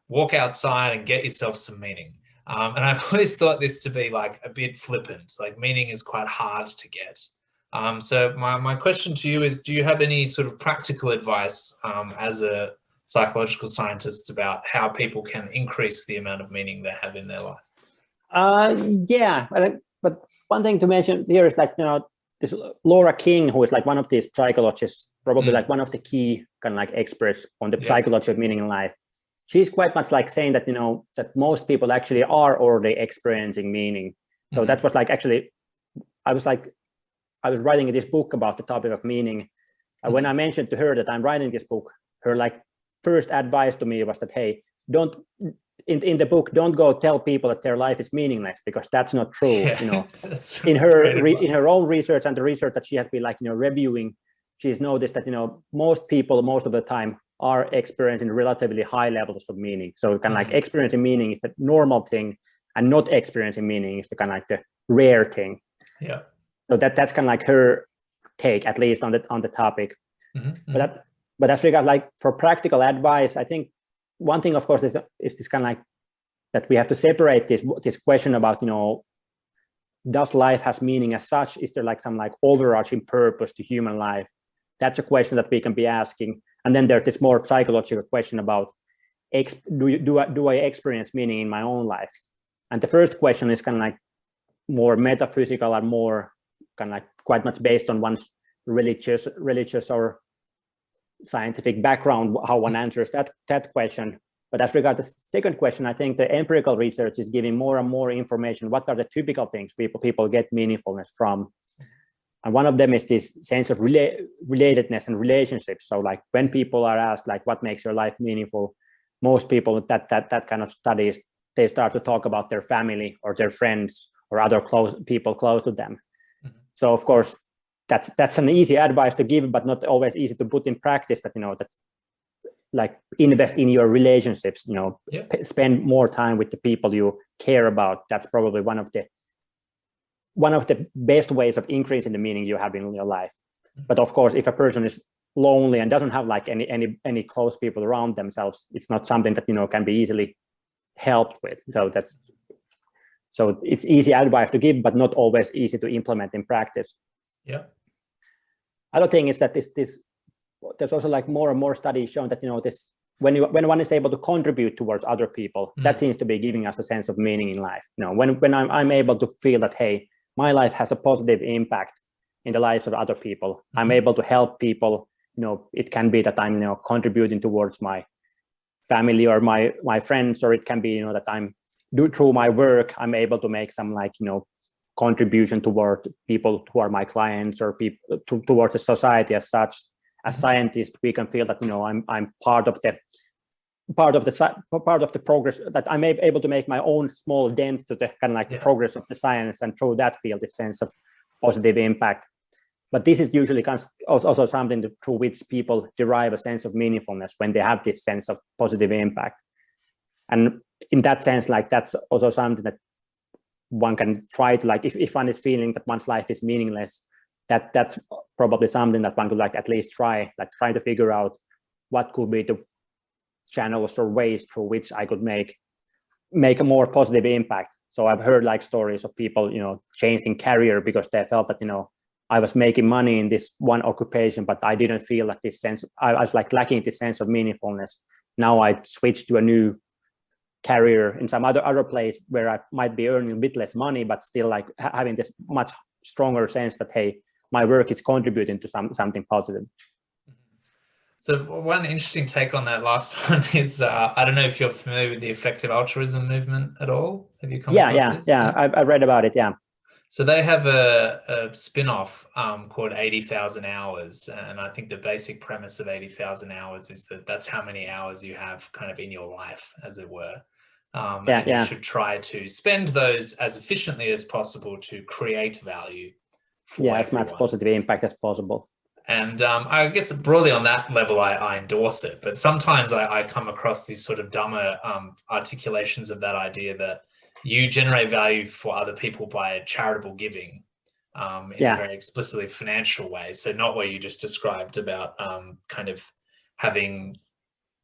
walk outside and get yourself some meaning. And I've always thought this to be like a bit flippant, like meaning is quite hard to get. So my question to you is, do you have any sort of practical advice as a psychological scientist about how people can increase the amount of meaning they have in their life? But one thing to mention here is like, this Laura King, who is like one of these psychologists, probably like one of the key kind of like experts on the psychology of meaning in life. She's quite much like saying that, that most people actually are already experiencing meaning. So that was like, actually, I was writing this book about the topic of meaning. When I mentioned to her that I'm writing this book, her like first advice to me was that, hey, don't, in the book, don't go tell people that their life is meaningless, because that's not true. That's in her own research and the research that she has been like, reviewing, she's noticed that, most people, most of the time, are experiencing relatively high levels of meaning. So kind of like experiencing meaning is the normal thing, and not experiencing meaning is the kind of like the rare thing. Yeah. So that's kind of like her take, at least on the topic. But as regards like for practical advice, I think one thing, of course, is this kind of like that we have to separate this question about, does life has meaning as such? Is there like some like overarching purpose to human life? That's a question that we can be asking. And then there's this more psychological question about, do I experience meaning in my own life? And the first question is kind of like more metaphysical and more kind of like quite much based on one's religious or scientific background, how one answers that question. But as regards the second question, I think the empirical research is giving more and more information. What are the typical things people get meaningfulness from? And one of them is this sense of relatedness and relationships. So like when people are asked like what makes your life meaningful, most people that kind of studies, they start to talk about their family or their friends or other people close to them. Mm-hmm. So of course that's an easy advice to give, but not always easy to put in practice. That that like invest in your relationships. Spend more time with the people you care about. That's probably one of the best ways of increasing the meaning you have in your life. But of course, if a person is lonely and doesn't have like any close people around themselves, it's not something that can be easily helped with. So it's easy advice to give, but not always easy to implement in practice. Yeah. Other thing is that there's also like more and more studies showing that this when one is able to contribute towards other people, that seems to be giving us a sense of meaning in life. When I'm able to feel that, hey, my life has a positive impact in the lives of other people. I'm able to help people. It can be that I'm contributing towards my family or my friends, or it can be that I'm through my work I'm able to make some contribution toward people who are my clients or people towards the society as such. As scientists, we can feel that I'm part of the progress, that I'm able to make my own small dent to the kind of like the progress of the science, and through that feel this sense of positive impact. But this is usually also something through which people derive a sense of meaningfulness, when they have this sense of positive impact. And in that sense, like that's also something that one can try to if one is feeling that one's life is meaningless, that's probably something that one could at least try to figure out what could be the channels or ways through which I could make a more positive impact. So I've heard stories of people changing career because they felt that I was making money in this one occupation, but I didn't feel like this sense. I was lacking this sense of meaningfulness. Now I switched to a new career in some other place where I might be earning a bit less money, but still having this much stronger sense that, hey, my work is contributing to something positive. So one interesting take on that last one is, I don't know if you're familiar with the effective altruism movement at all. Have you come across this? Yeah. I've read about it, yeah. So they have a spin-off called 80,000 hours. And I think the basic premise of 80,000 hours is that that's how many hours you have kind of in your life, as it were. You should try to spend those as efficiently as possible to create value for everyone. As much positive impact as possible. And I guess broadly on that level, I endorse it. But sometimes I come across these sort of dumber articulations of that idea that you generate value for other people by charitable giving in a very explicitly financial way. So not what you just described about kind of having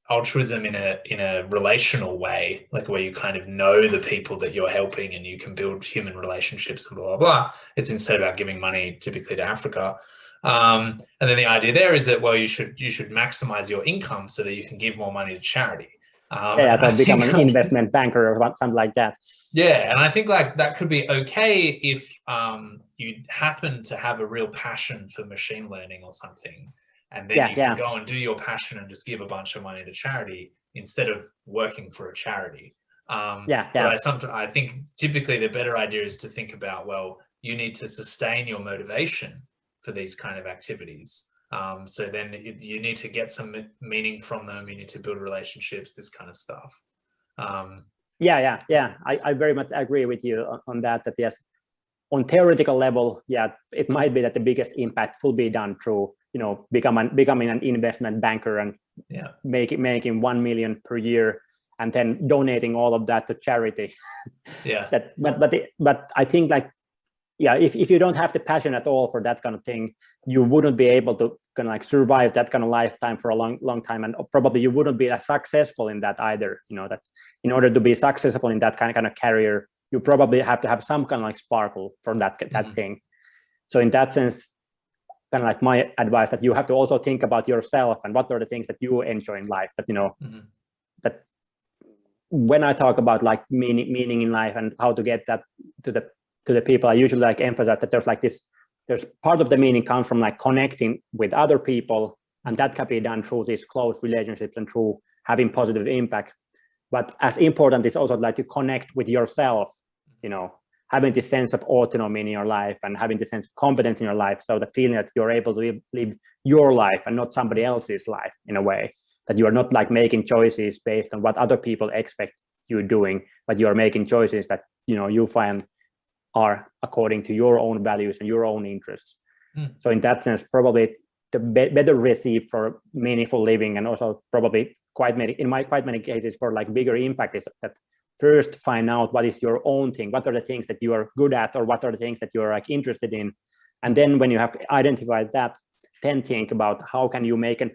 altruism in a relational way, like where you kind of know the people that you're helping and you can build human relationships and blah, blah, blah. It's instead about giving money typically to Africa. And then the idea there is that, well, you should maximize your income so that you can give more money to charity. So become an investment banker or something like that. Yeah, and I think that could be okay if you happen to have a real passion for machine learning or something, and then you can go and do your passion and just give a bunch of money to charity instead of working for a charity. But I think typically the better idea is to think about, well, you need to sustain your motivation for these kind of activities. So then you need to get some meaning from them. You need to build relationships, this kind of stuff. I very much agree with you on that. That yes, on theoretical level, it might be that the biggest impact will be done through becoming an investment banker and making 1 million per year and then donating all of that to charity. But I think if you don't have the passion at all for that kind of thing, you wouldn't be able to kind of survive that kind of lifetime for a long time, and probably you wouldn't be as successful in that either. That in order to be successful in that kind of career, you probably have to have some kind of sparkle from that thing. So in that sense, kind of my advice that you have to also think about yourself and what are the things that you enjoy in life. That that when I talk about meaning in life and how to get that to the to the people, I usually like emphasize that there's part of the meaning comes from like connecting with other people, and that can be done through these close relationships and through having positive impact. But as important is also like to connect with yourself, having this sense of autonomy in your life and having the sense of competence in your life. So the feeling that you're able to live your life and not somebody else's life, in a way that you are not like making choices based on what other people expect you doing, but you are making choices that, you find are according to your own values and your own interests. So in that sense, probably the better recipe for meaningful living, and also probably quite many cases for like bigger impact, is that first find out what is your own thing, what are the things that you are good at, or what are the things that you're like interested in. And then when you have identified that, then think about how can you make an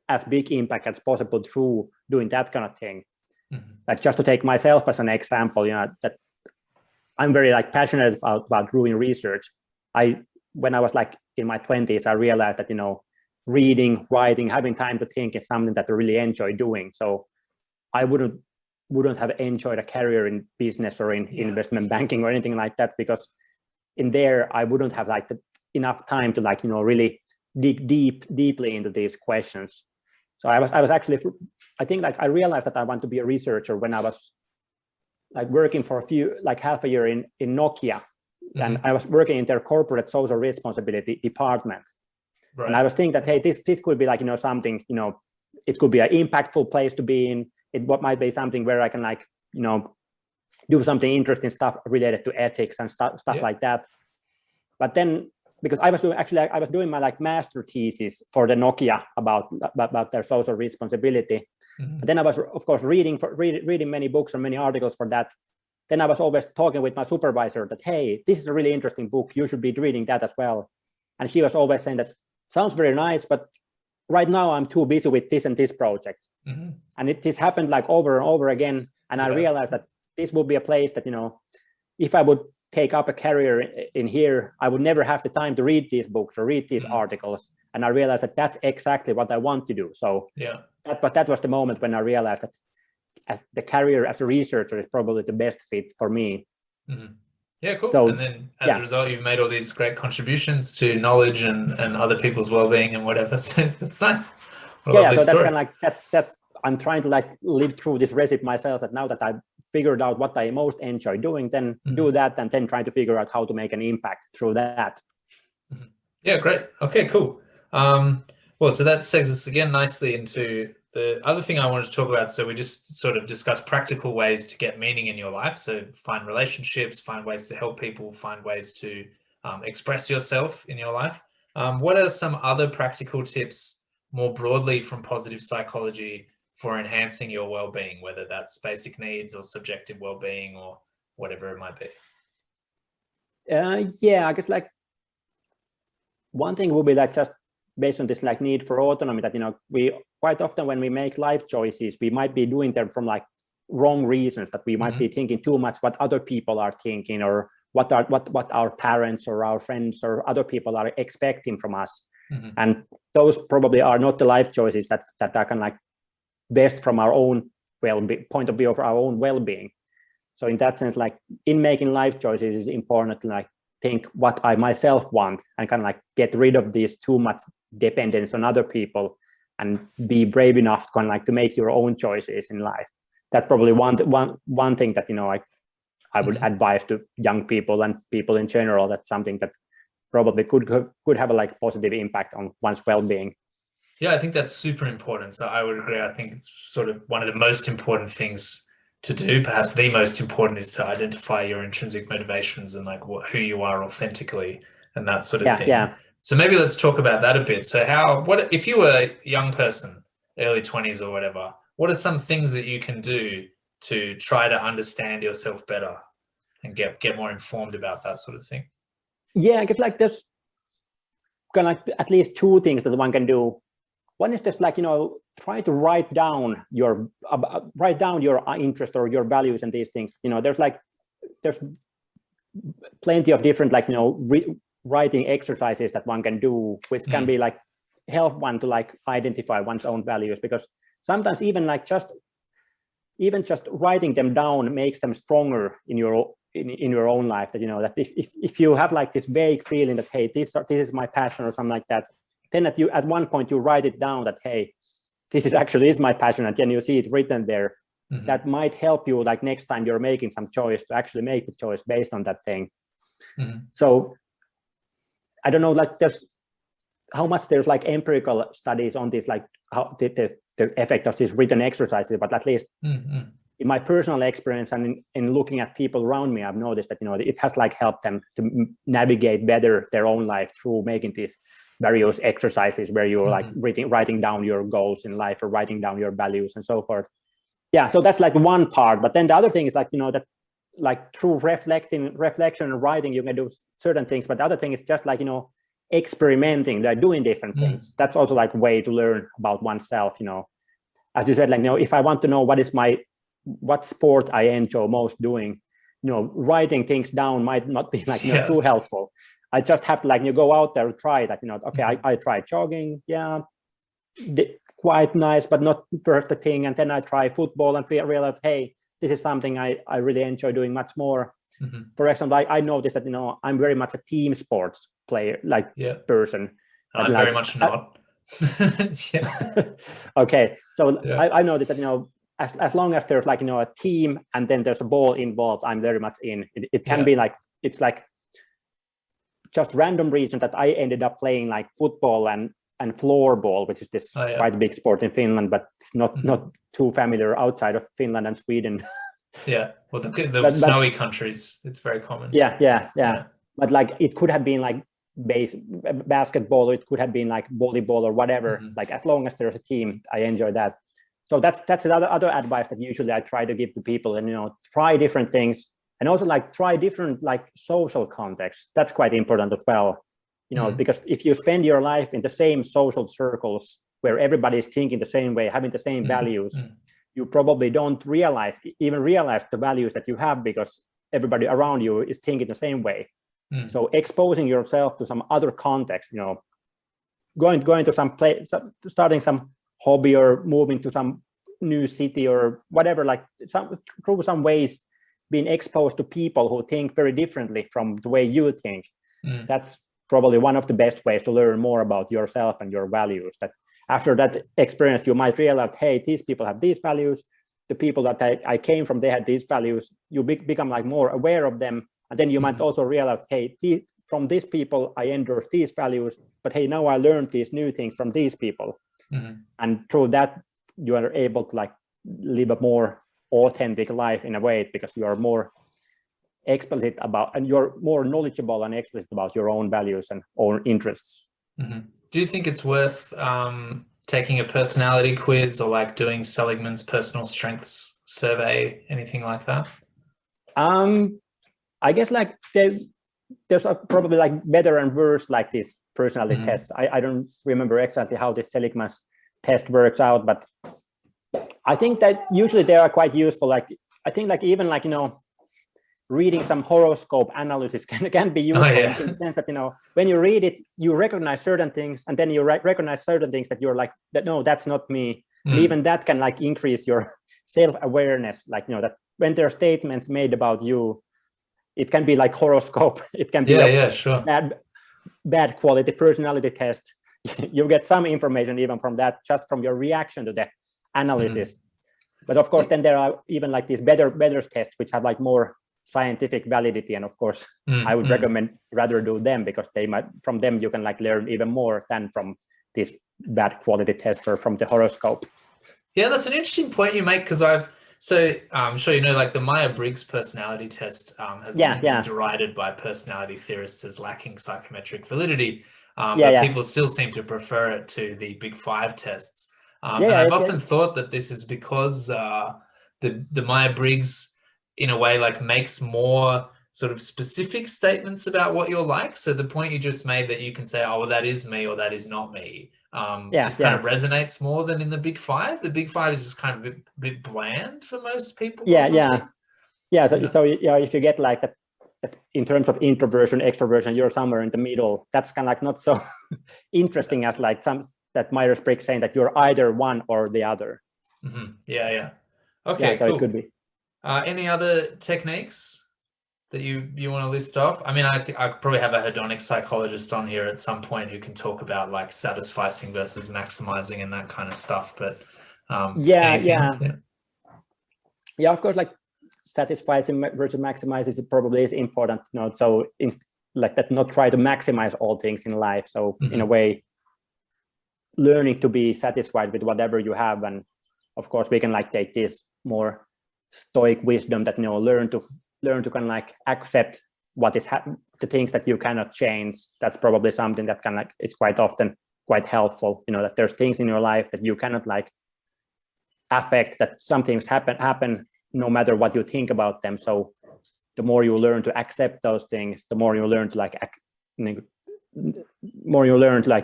as big impact as possible through doing that kind of thing. Like just to take myself as an example, that I'm very like passionate about doing research. When I was like in my 20s, I realized that, reading, writing, having time to think is something that I really enjoy doing. So I wouldn't have enjoyed a career in business or in investment banking or anything like that, because in there I wouldn't have like enough time to like, really dig deeply into these questions. So I was actually, I think like I realized that I want to be a researcher when I was like working for half a year in Nokia. And I was working in their corporate social responsibility department. Right. And I was thinking that, hey, this could be like, something, it could be an impactful place to be in. It might be something where I can like, do something interesting stuff related to ethics and stuff like that. But then, because I was doing my like master thesis for the Nokia about their social responsibility. And then I was, of course, reading many books and many articles for that. Then I was always talking with my supervisor that, hey, this is a really interesting book. You should be reading that as well. And she was always saying that sounds very nice, but right now I'm too busy with this and this project. And this happened like over and over again. And I realized that this would be a place that, if I would take up a career in here, I would never have the time to read these books or read these articles. And I realized that that's exactly what I want to do. So that was the moment when I realized that the career as a researcher is probably the best fit for me. Yeah, cool. So, and then as a result, you've made all these great contributions to knowledge and other people's well-being and whatever. So that's nice. So that's kind of like, that's I'm trying to like live through this recipe myself, that now that I've figured out what I most enjoy doing, then do that, and then try to figure out how to make an impact through that. Yeah, great. Okay, cool. Well, so that segues us again nicely into the other thing I wanted to talk about. So we just sort of discussed practical ways to get meaning in your life. So find relationships, find ways to help people, find ways to express yourself in your life. What are some other practical tips more broadly from positive psychology for enhancing your well-being, whether that's basic needs or subjective well-being or whatever it might be? I guess like one thing would be like just based on this like need for autonomy, that we quite often when we make life choices, we might be doing them from like wrong reasons, that we might be thinking too much what other people are thinking, or what our parents or our friends or other people are expecting from us. And those probably are not the life choices that are kind of like best from our own point of view of our own well-being. So in that sense, like in making life choices, it's important to like think what I myself want and kind of like get rid of this too much dependence on other people and be brave enough to kind of like to make your own choices in life. That's probably one thing that I would advise to young people and people in general. That's something that probably could have a like positive impact on one's well-being. Yeah, I think that's super important. So I would agree. I think it's sort of one of the most important things to do. Perhaps the most important is to identify your intrinsic motivations and like who you are authentically and that sort of thing. Yeah. So maybe let's talk about that a bit. So what if you were a young person, early 20s or whatever, what are some things that you can do to try to understand yourself better and get more informed about that sort of thing? Yeah, I guess like there's kind of like at least two things that one can do. One is just like, try to write down your interest or your values and these things. There's plenty of different like, writing exercises that one can do, which can be like help one to like identify one's own values, because sometimes even just writing them down makes them stronger in your in your own life, that, you know, that if you have like this vague feeling that, hey, this is my passion or something like that, then at one point you write it down that, hey, this is my passion, and then you see it written there. That might help you, like, next time you're making some choice, to actually make the choice based on that thing. So I don't know, like, how much there's like empirical studies on this, like how the effect of these written exercises, but at least in my personal experience and in looking at people around me, I've noticed that, you know, it has like helped them to navigate better their own life through making these various exercises where you're like writing down your goals in life or writing down your values and so forth. Yeah, so that's like one part. But then the other thing is, like, you know, that like through reflection and writing, you can do certain things. But the other thing is just like, you know, experimenting, like doing different things. That's also like way to learn about oneself, you know. As you said, like, you know, if I want to know what sport I enjoy most doing, you know, writing things down might not be like, you know, too helpful. I just have to, like, you go out there and try that, you know, okay, I tried jogging, quite nice, but not first the thing. And then I try football and realize, hey, this is something I really enjoy doing much more. For example, I noticed that, you know, I'm very much a team sports player, like person. I'm like, very much not. Okay, so I noticed that, you know, as long as there's like, you know, a team and then there's a ball involved, I'm very much in. It can be like, it's like just random reason that I ended up playing like football and floorball, which is this quite big sport in Finland, but not too familiar outside of Finland and Sweden. Yeah, well, the snowy countries, it's very common. Yeah. But like, it could have been like basketball, or it could have been like volleyball or whatever. Like, as long as there's a team, I enjoy that. So that's another advice that usually I try to give to people, and, you know, try different things, and also like try different like social contexts. That's quite important as well, you know, because if you spend your life in the same social circles where everybody is thinking the same way, having the same values, you probably don't even realize the values that you have, because everybody around you is thinking the same way. So exposing yourself to some other context, you know, going to some place, starting some hobby, or moving to some new city or whatever, like through some ways, being exposed to people who think very differently from the way you think. That's probably one of the best ways to learn more about yourself and your values. That after that experience, you might realize, hey, these people have these values. The people that I came from, they had these values. You become like more aware of them. And then you might also realize, hey, from these people, I endorse these values, but hey, now I learned these new things from these people. And through that, you are able to like live a more authentic life in a way, because you are more explicit about, and you're more knowledgeable and explicit about your own values and own interests. Do you think it's worth taking a personality quiz, or like doing Seligman's personal strengths survey, anything like that? I guess like there's probably like better and worse like these personality tests. I don't remember exactly how this Seligman's test works out, but I think that usually they are quite useful. Like, I think like even like, you know, reading some horoscope analysis can be useful in the sense that, you know, when you read it, you recognize certain things, and then you recognize certain things that you're like, that no, that's not me. And even that can like increase your self-awareness. Like, you know, that when there are statements made about you, it can be like horoscope. It can be bad quality personality test. You get some information even from that, just from your reaction to the analysis. But of course, then there are even like these better tests, which have like more scientific validity. And of course, I would recommend rather do them, because from them you can like learn even more than from this bad quality test or from the horoscope. Yeah, that's an interesting point you make, because I'm sure you know, like the Myers-Briggs personality test has been derided by personality theorists as lacking psychometric validity, but people still seem to prefer it to the Big Five tests. And I've often thought that this is because the Myers-Briggs, in a way, like makes more sort of specific statements about what you're like. So the point you just made, that you can say, oh, well, that is me or that is not me, kind of resonates more than in the Big Five. The Big Five is just kind of a bit bland for most people. So if you get like that, in terms of introversion, extroversion, you're somewhere in the middle. That's kind of like not so interesting as like that Myers-Briggs saying that you're either one or the other. Okay, so cool. It could be. Any other techniques? that you want to list off? I mean, I could probably have a hedonic psychologist on here at some point who can talk about like satisficing versus maximizing and that kind of stuff. But anything else? Yeah, of course, like satisficing versus maximizing probably is important, you know, so like that, not try to maximize all things in life. So in a way, learning to be satisfied with whatever you have. And of course we can like take this more stoic wisdom that, you know, learn to kind of like accept what is the things that you cannot change. That's probably something that can like, it's quite often quite helpful, you know, that there's things in your life that you cannot like affect, that some things happen no matter what you think about them. So the more you learn to accept those things, the more you learn to like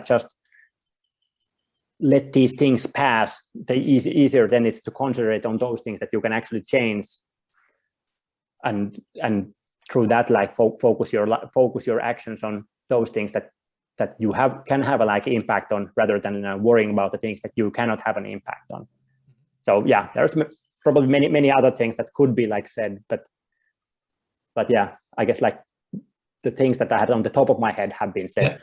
just let these things pass. The easier then it's to concentrate on those things that you can actually change, and through that like focus your actions on those things that you can have a like impact on, rather than worrying about the things that you cannot have an impact on. So yeah, there's probably many other things that could be like said, but yeah, I guess like the things that I had on the top of my head have been said.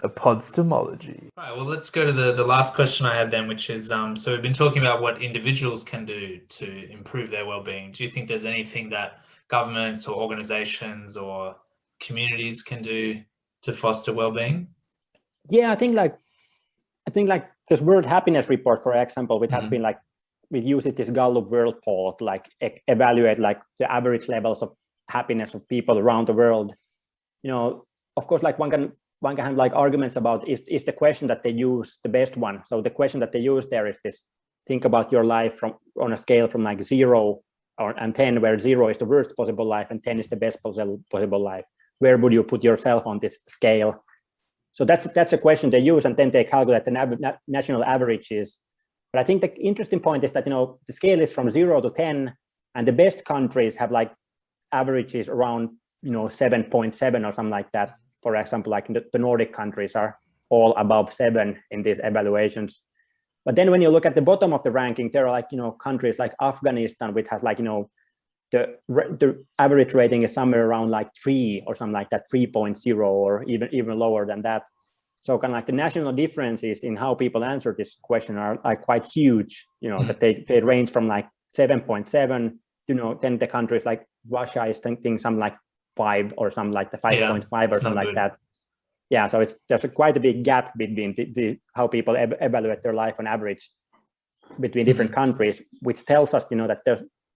ePODstemology. Right, well, let's go to the last question I had then, which is, so we've been talking about what individuals can do to improve their well-being. Do you think there's anything that governments or organizations or communities can do to foster well-being? Yeah, I think like this World Happiness Report, for example, which has been like, it uses this Gallup World Poll to like evaluate like the average levels of happiness of people around the world. You know, of course, like one can have like arguments about is the question that they use the best one. So the question that they use there is this: think about your life on a scale from like 0 and 10, where 0 is the worst possible life and 10 is the best possible life. Where would you put yourself on this scale? So that's a question they use, and then they calculate the national averages. But I think the interesting point is that, you know, the scale is from 0 to 10, and the best countries have like averages around, you know, 7.7 or something like that. For example, like the Nordic countries are all above 7 in these evaluations. But then when you look at the bottom of the ranking, there are like, you know, countries like Afghanistan, which has like, you know, the average rating is somewhere around like 3 or something like that, 3.0, or even lower than that. So kind of like the national differences in how people answer this question are like quite huge, you know, that they range from like 7.7, you know, then the countries like Russia is thinking something like 5 or something like the 5.5 or something like that. Yeah, so there's quite a big gap between the how people evaluate their life on average between different countries, which tells us, you know, that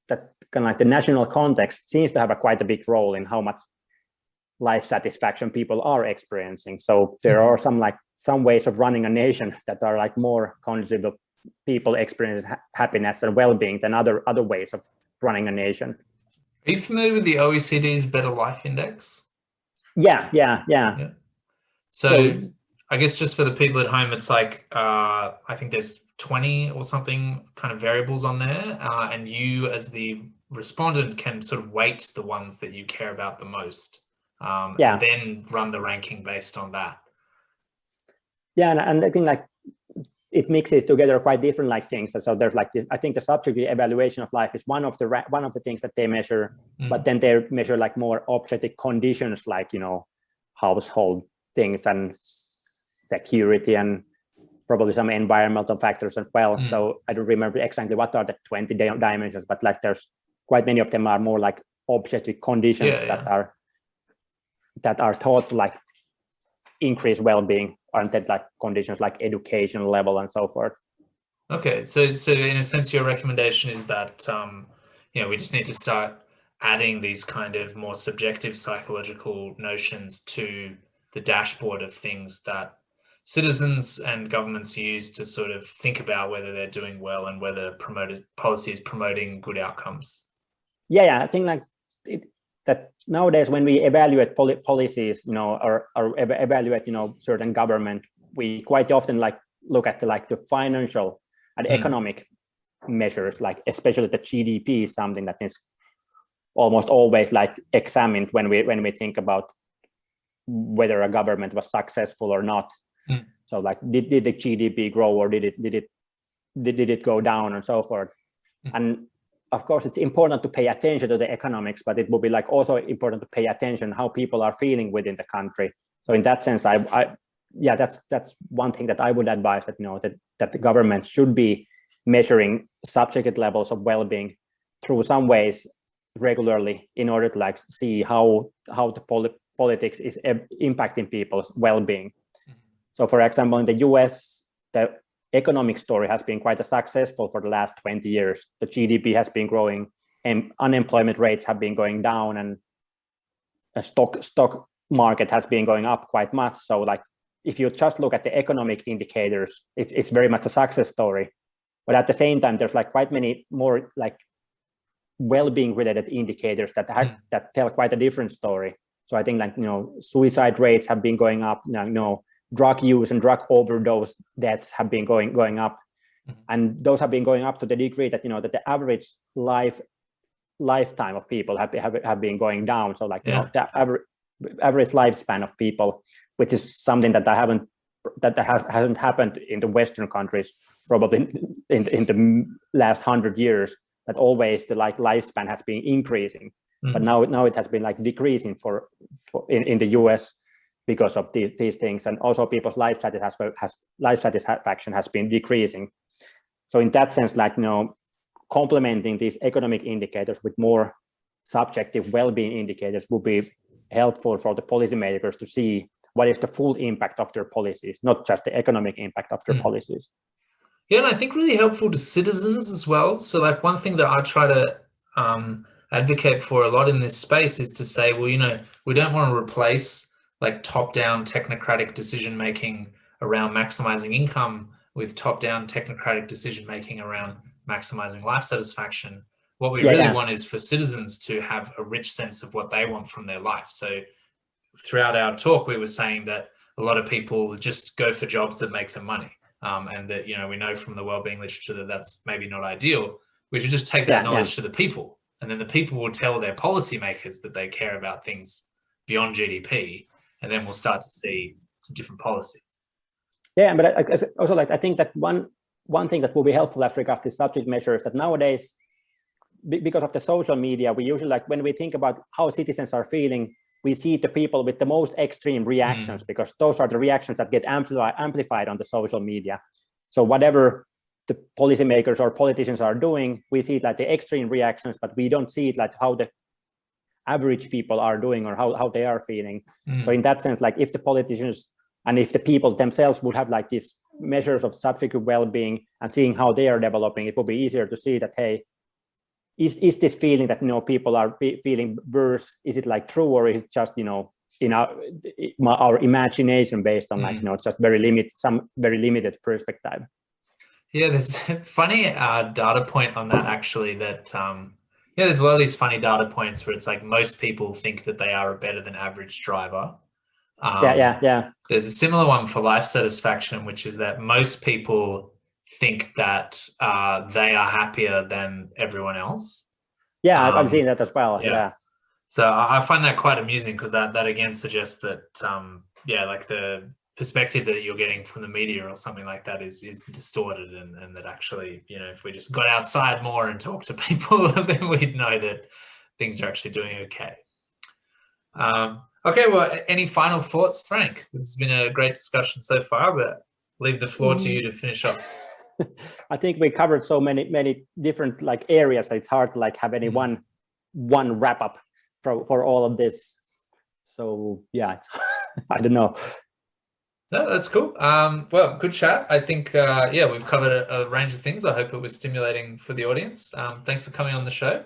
that kind of like the national context seems to have quite a big role in how much life satisfaction people are experiencing. So there are some ways of running a nation that are like more conducive of people experiencing happiness and well-being than other ways of running a nation. Are you familiar with the OECD's Better Life Index? Yeah. So I guess just for the people at home, it's like, I think there's 20 or something kind of variables on there. And you as the respondent can sort of weight the ones that you care about the most. And then run the ranking based on that. Yeah, and I think like it mixes together quite different like things. So there's like I think the subjective evaluation of life is one of the things that they measure, but then they measure like more objective conditions, like, you know, household things and security and probably some environmental factors as well. So I don't remember exactly what are the 20 dimensions, but like there's quite many of them are more like objective conditions that are thought to like increase well-being, aren't that like conditions like education level and so forth. Okay, so in a sense, your recommendation is that you know, we just need to start adding these kind of more subjective psychological notions to the dashboard of things that citizens and governments use to sort of think about whether they're doing well and whether policy is promoting good outcomes. Yeah, I think like that nowadays when we evaluate policies, you know, or evaluate, you know, certain government, we quite often like look at the financial and economic measures, like especially the GDP is something that is almost always like examined when we think about whether a government was successful or not. So like did the GDP grow, or did it go down and so forth. And of course, it's important to pay attention to the economics, but it will be like also important to pay attention how people are feeling within the country. So in that sense, yeah, that's one thing that I would advise, that that the government should be measuring subjective levels of well-being through some ways regularly, in order to like see how the politics is impacting people's well-being. So for example, in the US, the economic story has been quite successful for the last 20 years. The GDP has been growing, and unemployment rates have been going down, and a stock market has been going up quite much. So like, if you just look at the economic indicators, it's very much a success story. But at the same time, there's like quite many more like well-being related indicators that tell quite a different story. So I think like, suicide rates have been going up, drug use and drug overdose deaths have been going up. And those have been going up to the degree that, that the average lifetime of people have been going down. So like, the average lifespan of people, which is something that hasn't happened in the Western countries, probably in the last 100 years, that always the like lifespan has been increasing. But now it has been like decreasing in the US because of these things. And also people's life satisfaction has been decreasing. So in that sense, like, complementing these economic indicators with more subjective well-being indicators would be helpful for the policymakers to see what is the full impact of their policies, not just the economic impact of their policies. Yeah, and I think really helpful to citizens as well. So like, one thing that I try to advocate for a lot in this space is to say, well, we don't want to replace like top-down technocratic decision-making around maximizing income with top-down technocratic decision-making around maximizing life satisfaction. What we really want is for citizens to have a rich sense of what they want from their life. So throughout our talk, we were saying that a lot of people just go for jobs that make them money. And that, we know from the wellbeing literature that that's maybe not ideal. We should just take that knowledge to the people, and then the people will tell their policymakers that they care about things beyond GDP, and then we'll start to see some different policy. Yeah, but also like, I think that one thing that will be helpful as regards to subject measures, that nowadays, because of the social media, we usually, like, when we think about how citizens are feeling, we see the people with the most extreme reactions, because those are the reactions that get amplified on the social media. So whatever the policymakers or politicians are doing, we see like the extreme reactions, but we don't see it like how the average people are doing or how they are feeling. So in that sense, like, if the politicians and if the people themselves would have like these measures of subjective well-being and seeing how they are developing, it will be easier to see that, hey, is this feeling that people are feeling worse, is it like true, or is it just in our imagination based on like just very limited perspective? Yeah, there's a funny data point on that, actually, that there's a lot of these funny data points where it's like most people think that they are a better than average driver. There's a similar one for life satisfaction, which is that most people think that they are happier than everyone else. Yeah, I've seen that as well. Yeah. So I find that quite amusing, because that again suggests that like the perspective that you're getting from the media or something like that is distorted, and that actually, if we just got outside more and talked to people, then we'd know that things are actually doing okay. Okay, well, any final thoughts, Frank? This has been a great discussion so far, but leave the floor to you to finish up. I think we covered so many different like areas that it's hard to like have any one wrap up for all of this. So yeah, I don't know. No, that's cool. Well, good chat. I think we've covered a range of things. I hope it was stimulating for the audience. Thanks for coming on the show.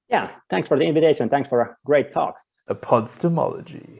Yeah, thanks for the invitation. Thanks for a great talk. ePODstemology.